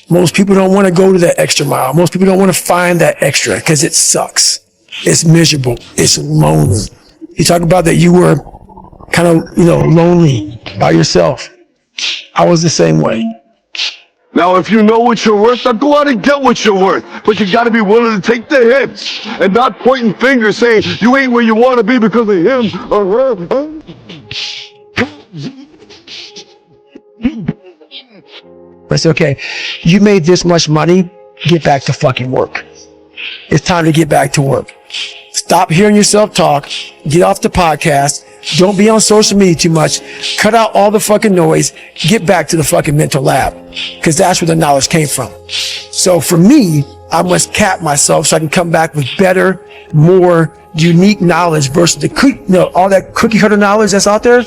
Most people don't want to go to that extra mile. Most people don't want to find that extra because it sucks. It's miserable. It's lonely. You talk about that you were kind of, lonely by yourself. I was the same way. Now, if you know what you're worth, now go out and get what you're worth. But you gotta be willing to take the hits and not pointing fingers saying you ain't where you want to be because of him or her. But it's okay. You made this much money, get back to fucking work. It's time to get back to work. Stop hearing yourself talk. Get off the podcast. Don't be on social media too much. Cut out all the fucking noise. Get back to the fucking mental lab. Because that's where the knowledge came from. So for me, I must cap myself so I can come back with better, more unique knowledge versus all that cookie cutter knowledge that's out there.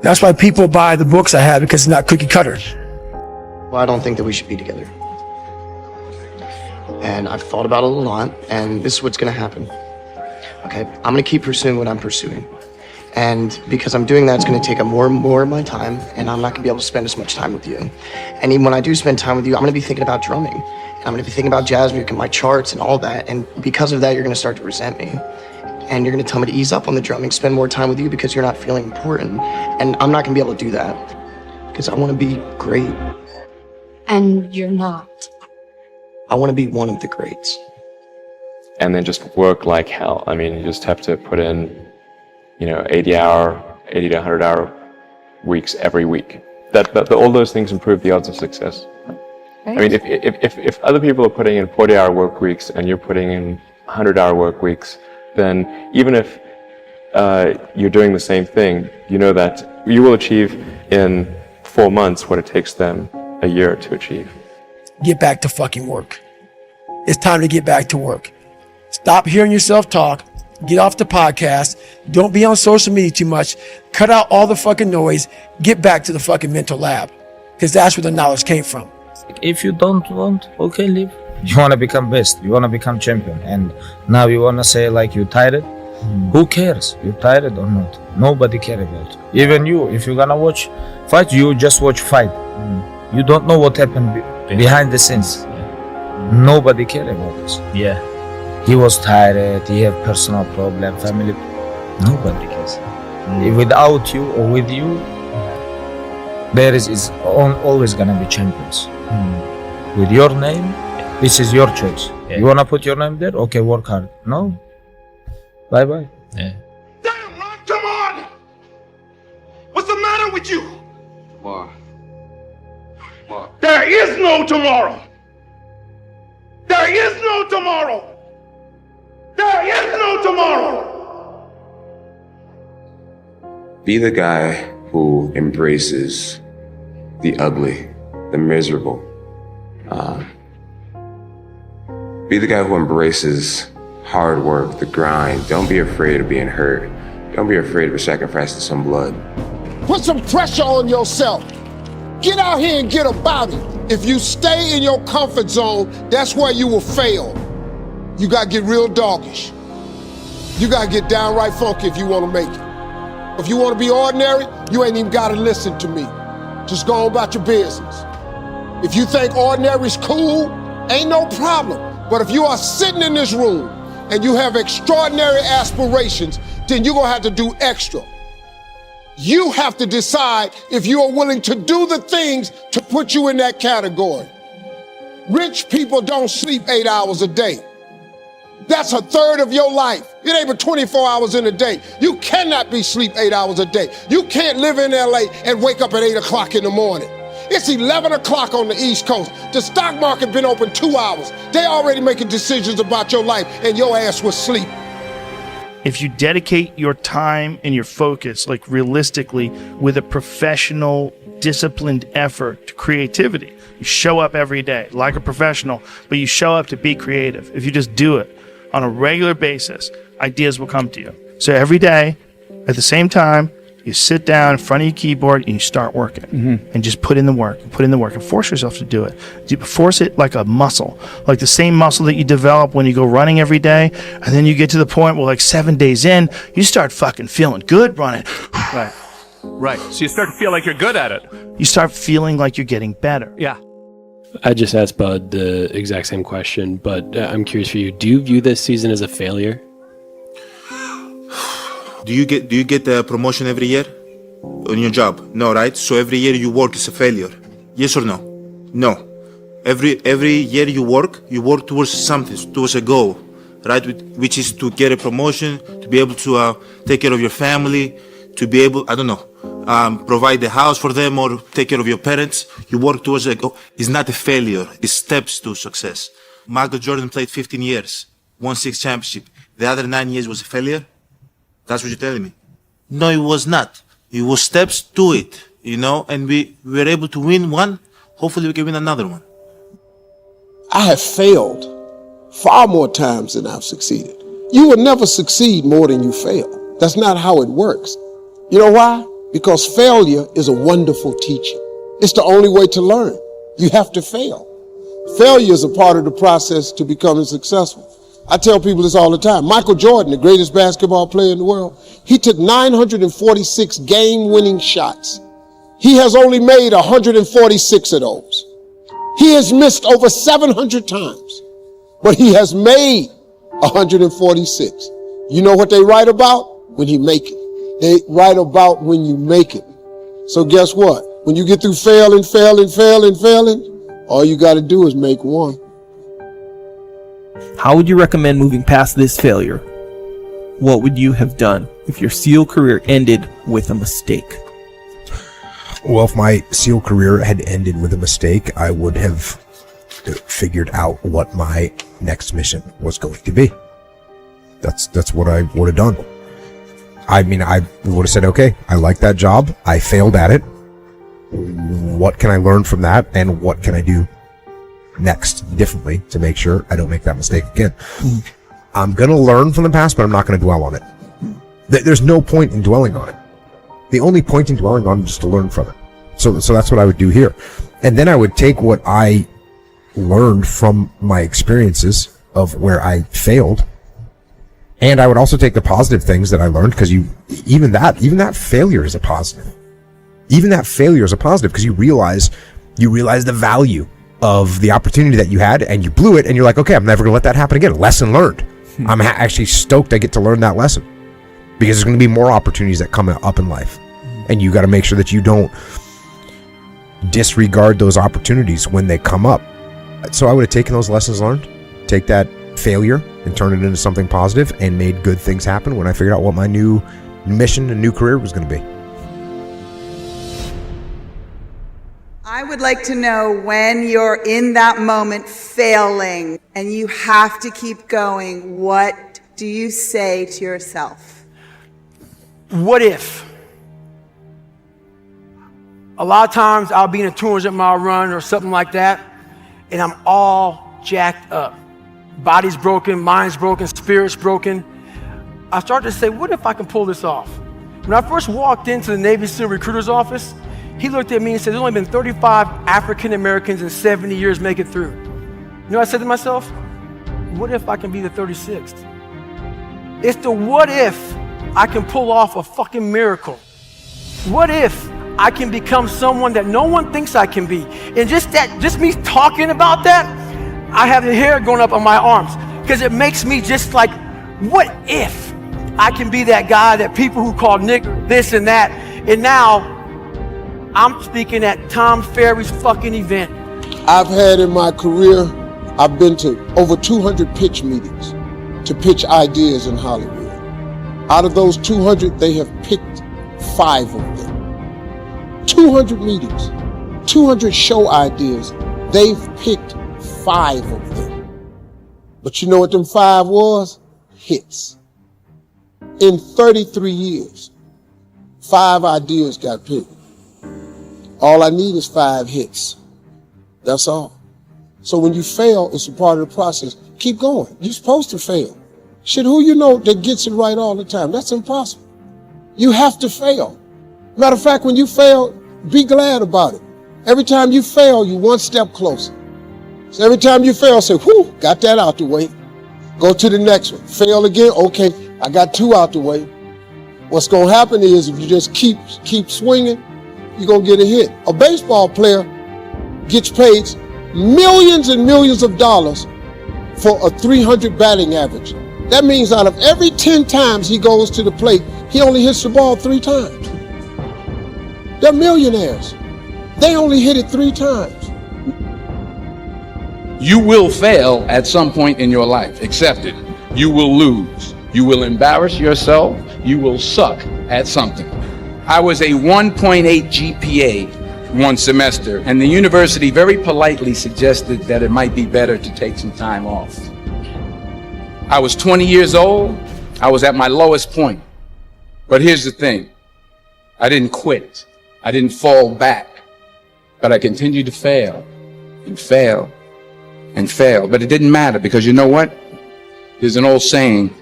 That's why people buy the books I have, because it's not cookie cutter. Well, I don't think that we should be together. And I've thought about it a lot, and this is what's gonna happen. Okay, I'm gonna keep pursuing what I'm pursuing. And because I'm doing that, it's going to take up more and more of my time, and I'm not going to be able to spend as much time with you. And even when I do spend time with you, I'm going to be thinking about drumming. And I'm going to be thinking about jazz music and my charts and all that. And because of that, you're going to start to resent me. And you're going to tell me to ease up on the drumming, spend more time with you because you're not feeling important. And I'm not going to be able to do that because I want to be great. And you're not. I want to be one of the greats. And then just work like hell. I mean, you just have to put in, 80 to 100 hour weeks every week. All those things improve the odds of success. Right. I mean, if other people are putting in 40-hour work weeks and you're putting in 100-hour work weeks, then even if you're doing the same thing, you know that you will achieve in 4 months what it takes them a year to achieve. Get back to fucking work. It's time to get back to work. Stop hearing yourself talk. Get off the podcast. Don't be on social media too much. Cut out all the fucking noise. Get back to the fucking mental lab. Because that's where the knowledge came from. If you don't want, okay, leave. You want to become best. You want to become champion. And now you want to say like you tired? Who cares? You tired or not? Nobody cares about you. Even you, if you're going to watch fight, you just watch fight. You don't know what happened behind the scenes. Nobody cares about us. Yeah. He was tired, he have personal problem, family. Nobody cares. Without you or with you, there is always gonna be champions. With your name, this is your choice. Yeah. You wanna put your name there? Okay, work hard. No. Bye-bye. Yeah. Damn, Ron, come on! What's the matter with you? Mark. There is no tomorrow! There is no tomorrow! There is no tomorrow! Be the guy who embraces the ugly, the miserable. Be the guy who embraces hard work, the grind. Don't be afraid of being hurt. Don't be afraid of sacrificing some blood. Put some pressure on yourself. Get out here and get about it. If you stay in your comfort zone, that's where you will fail. You gotta get real doggish. You gotta get downright funky if you wanna make it. If you wanna be ordinary, you ain't even gotta listen to me. Just go on about your business. If you think ordinary's cool, ain't no problem. But if you are sitting in this room and you have extraordinary aspirations, then you're gonna have to do extra. You have to decide if you are willing to do the things to put you in that category. Rich people don't sleep 8 hours a day. That's a third of your life. It ain't but 24 hours in a day. You cannot be sleep 8 hours a day. You can't live in LA and wake up at 8 o'clock in the morning. It's 11 o'clock on the East Coast. The stock market been open 2 hours. They already making decisions about your life and your ass was asleep. If you dedicate your time and your focus, like realistically, with a professional, disciplined effort to creativity, you show up every day like a professional, but you show up to be creative. If you just do it on a regular basis, ideas will come to you. So every day, at the same time, you sit down in front of your keyboard and you start working and just put in the work and force yourself to do it. You force it like a muscle, like the same muscle that you develop when you go running every day. And then you get to the point where like 7 days in, you start fucking feeling good running. Right. So you start to feel like you're good at it. You start feeling like you're getting better. Yeah. I just asked Bud the exact same question, but I'm curious for you. Do you view this season as a failure? Do you get the promotion every year on your job? No, right? So every year you work is a failure. Yes or no? No. Every year you work towards something, towards a goal, right? Which is to get a promotion, to be able to take care of your family, to be able, provide the house for them or take care of your parents. You work towards a goal. It's not a failure. It's steps to success. Michael Jordan played 15 years, won 6 championships. The other 9 years was a failure? That's what you're telling me? No, it was not. It was steps to it, and we were able to win one. Hopefully we can win another one. I have failed far more times than I've succeeded. You will never succeed more than you fail. That's not how it works. You know why? Because failure is a wonderful teacher. It's the only way to learn. You have to fail. Failure is a part of the process to becoming successful. I tell people this all the time. Michael Jordan, the greatest basketball player in the world, he took 946 game-winning shots. He has only made 146 of those. He has missed over 700 times, but he has made 146. You know what they write about? When he make it. They write about when you make it. So guess what? When you get through failing, all you got to do is make one. How would you recommend moving past this failure? What would you have done if your SEAL career ended with a mistake? Well, if my SEAL career had ended with a mistake, I would have figured out what my next mission was going to be. That's what I would have done. I mean, I would have said, okay, I like that job. I failed at it. What can I learn from that? And what can I do next differently to make sure I don't make that mistake again? I'm going to learn from the past, but I'm not going to dwell on it. There's no point in dwelling on it. The only point in dwelling on it is just to learn from it. So that's what I would do here. And then I would take what I learned from my experiences of where I failed, and I would also take the positive things that I learned, because even that failure is a positive. Even that failure is a positive, because you realize the value of the opportunity that you had, and you blew it, and you're like, okay, I'm never going to let that happen again. Lesson learned. I'm actually stoked I get to learn that lesson, because there's going to be more opportunities that come up in life, and you got to make sure that you don't disregard those opportunities when they come up. So I would have taken those lessons learned, take that failure and turn it into something positive, and made good things happen when I figured out what my new mission and new career was going to be. I would like to know, when you're in that moment failing and you have to keep going, what do you say to yourself? What if? A lot of times I'll be in a 200-mile run or something like that, and I'm all jacked up. Body's broken, mind's broken, spirit's broken. I start to say, what if I can pull this off? When I first walked into the Navy SEAL recruiter's office, he looked at me and said, there's only been 35 African Americans in 70 years make it through. You know what I said to myself? What if I can be the 36th? It's the what if I can pull off a fucking miracle. What if I can become someone that no one thinks I can be? And just me talking about that, I have the hair going up on my arms, because it makes me just like, what if I can be that guy that people who call nigger this and that? And now I'm speaking at Tom Ferry's fucking event. I've had in my career, I've been to over 200 pitch meetings to pitch ideas in Hollywood. Out of those 200, they have picked 5 of them. 200 meetings, 200 show ideas, they've picked 5 of them. But you know what them 5 was? Hits. In 33 years, 5 ideas got picked. All I need is 5 hits. That's all. So when you fail, it's a part of the process. Keep going. You're supposed to fail. Shit, who you know that gets it right all the time? That's impossible. You have to fail. Matter of fact, when you fail, be glad about it. Every time you fail, you one step closer. So every time you fail, say, whew, got that out the way. Go to the next one. Fail again, okay, I got 2 out the way. What's gonna happen is, if you just keep swinging, you're gonna get a hit. A baseball player gets paid millions and millions of dollars for a 300 batting average. That means out of every 10 times he goes to the plate, he only hits the ball 3 times. They're millionaires. They only hit it 3 times. You will fail at some point in your life. Accept it. You will lose. You will embarrass yourself. You will suck at something. I was a 1.8 GPA one semester, and the university very politely suggested that it might be better to take some time off. I was 20 years old. I was at my lowest point. But here's the thing. I didn't quit. I didn't fall back. But I continued to fail and fail and fail. But it didn't matter, because you know what? There's an old saying,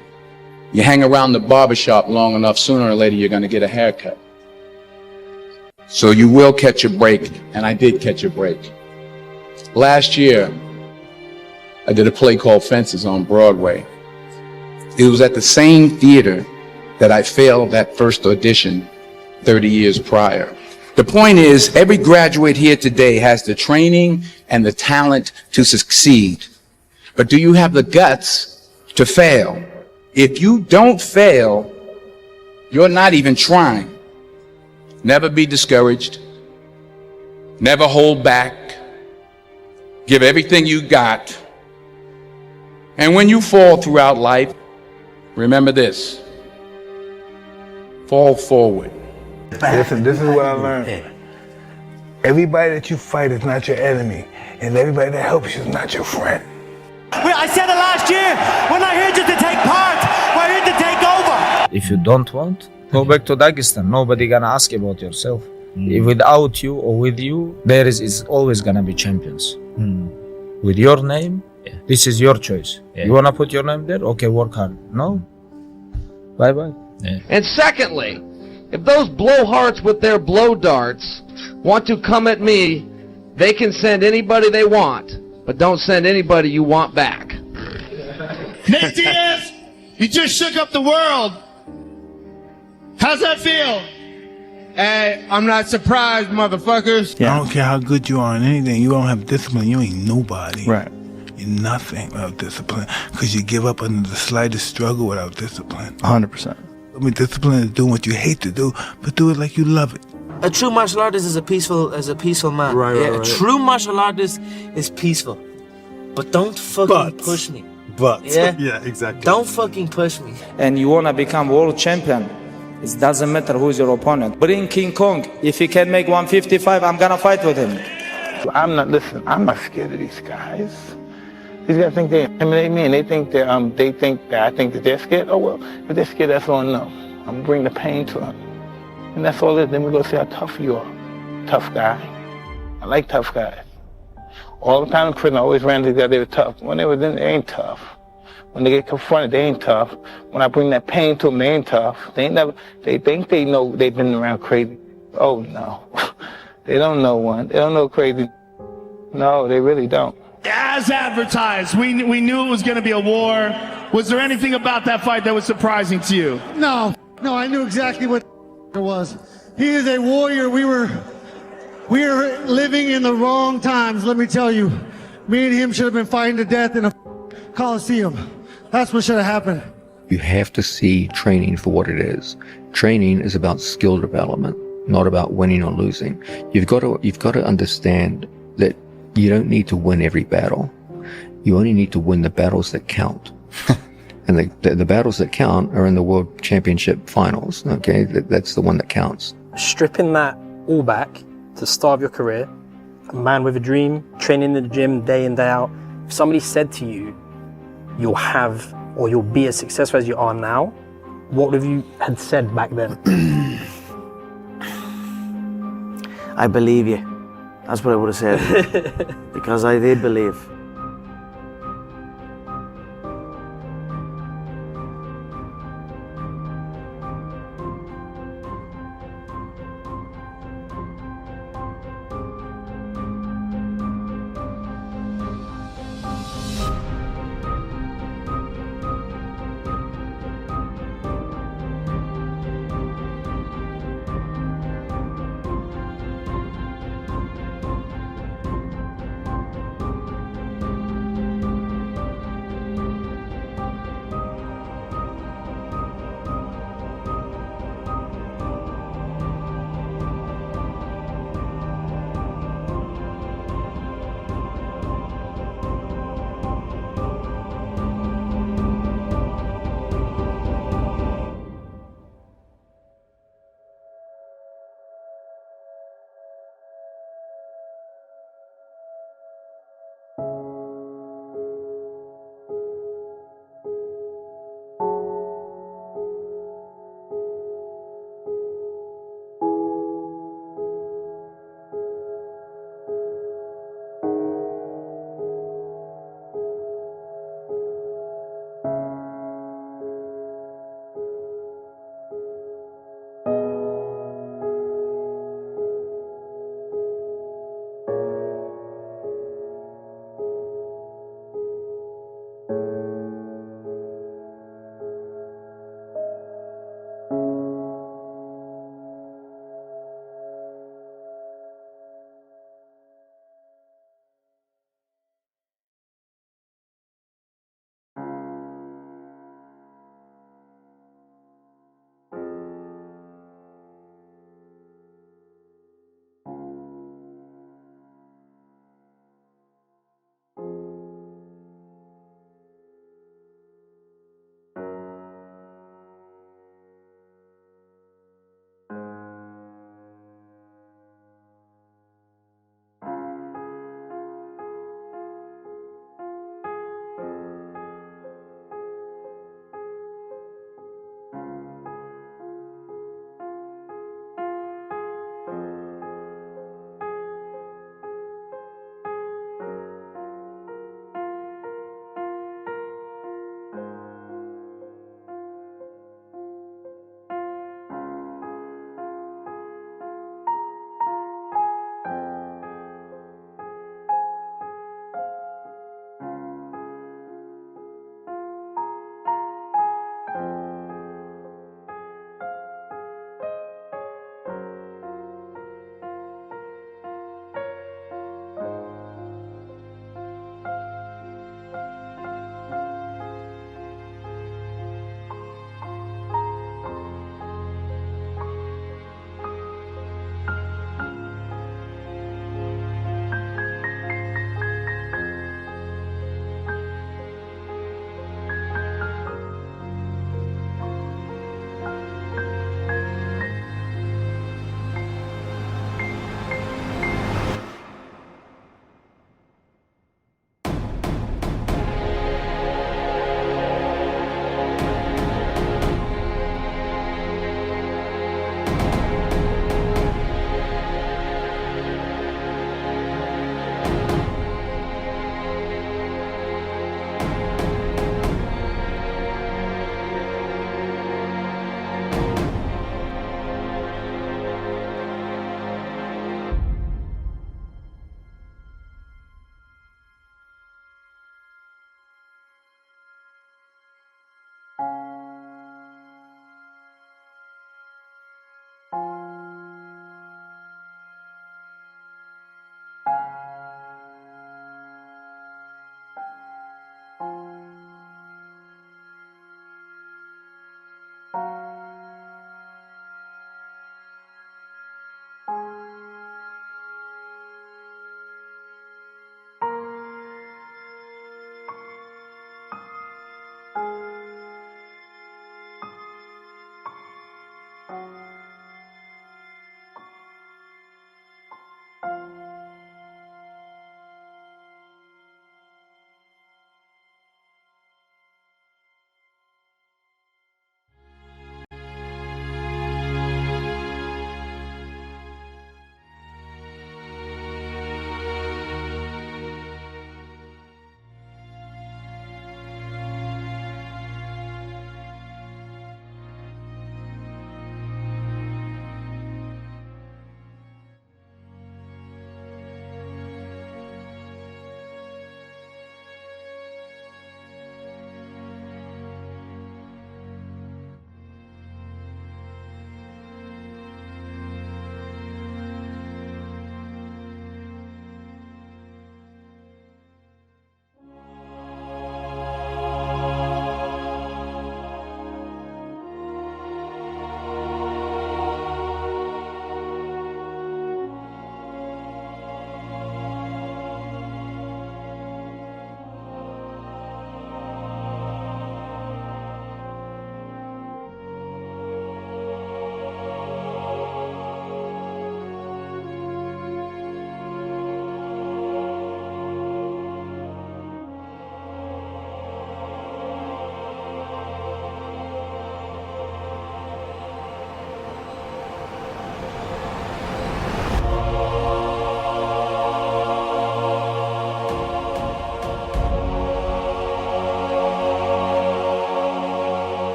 you hang around the barbershop long enough, sooner or later you're going to get a haircut. So you will catch a break, and I did catch a break. Last year, I did a play called Fences on Broadway. It was at the same theater that I failed that first audition 30 years prior. The point is, every graduate here today has the training and the talent to succeed. But do you have the guts to fail? If you don't fail, you're not even trying. Never be discouraged. Never hold back. Give everything you got. And when you fall throughout life, remember this: fall forward. Listen, this is what I learned. Everybody that you fight is not your enemy, and everybody that helps you is not your friend. I said it last year. We're not here just to take part. We're here to take over. If you don't want, go back to Dagestan. Nobody gonna ask about yourself. If without you or with you, there is always gonna be champions. With your name, this is your choice. You wanna put your name there? Okay, work hard. No? Bye-bye. And secondly, if those blowhards with their blow darts want to come at me, they can send anybody they want, but don't send anybody you want back. Nate Diaz, you just shook up the world. How's that feel? Hey, I'm not surprised, motherfuckers. I don't care how good you are in anything. You don't have discipline. You ain't nobody. Right. You're nothing without discipline. Because you give up under the slightest struggle without discipline. 100%. I mean, discipline is doing what you hate to do, but do it like you love it. A true martial artist is a peaceful man. Right, yeah, right, a right. true martial artist is peaceful. But don't fucking push me. Yeah, exactly. Don't fucking push me. And you wanna become world champion, it doesn't matter who's your opponent. Bring King Kong. If he can make 155, I'm gonna fight with him. I'm not scared of these guys. These guys think they intimidate me, and they think that I think that they're scared. Oh well, if they're scared, that's all I know. I'm gonna bring the pain to them, and that's all it is. Then we go see how tough you are. Tough guy. I like tough guys. All the time in prison, I always ran to these guys. They were tough. When they were in, they ain't tough. When they get confronted, they ain't tough. When I bring that pain to them, they ain't tough. They think they know they've been around crazy. Oh no, they don't know one. They don't know crazy. No, they really don't. As advertised, we knew it was going to be a war. Was there anything about that fight that was surprising to you? No, I knew exactly what it was. He is a warrior. We were living in the wrong times, let me tell you. Me and him should have been fighting to death in a Coliseum. That's what should have happened. You have to see training for what it is. Training is about skill development, not about winning or losing. You've got to understand that you don't need to win every battle. You only need to win the battles that count. And the battles that count are in the World Championship finals. Okay, that's the one that counts. Stripping that all back to the start of your career, a man with a dream, training in the gym day in, day out. If somebody said to you, you'll have or you'll be as successful as you are now, what would you had said back then? I believe you. That's what I would have said. Because I did believe.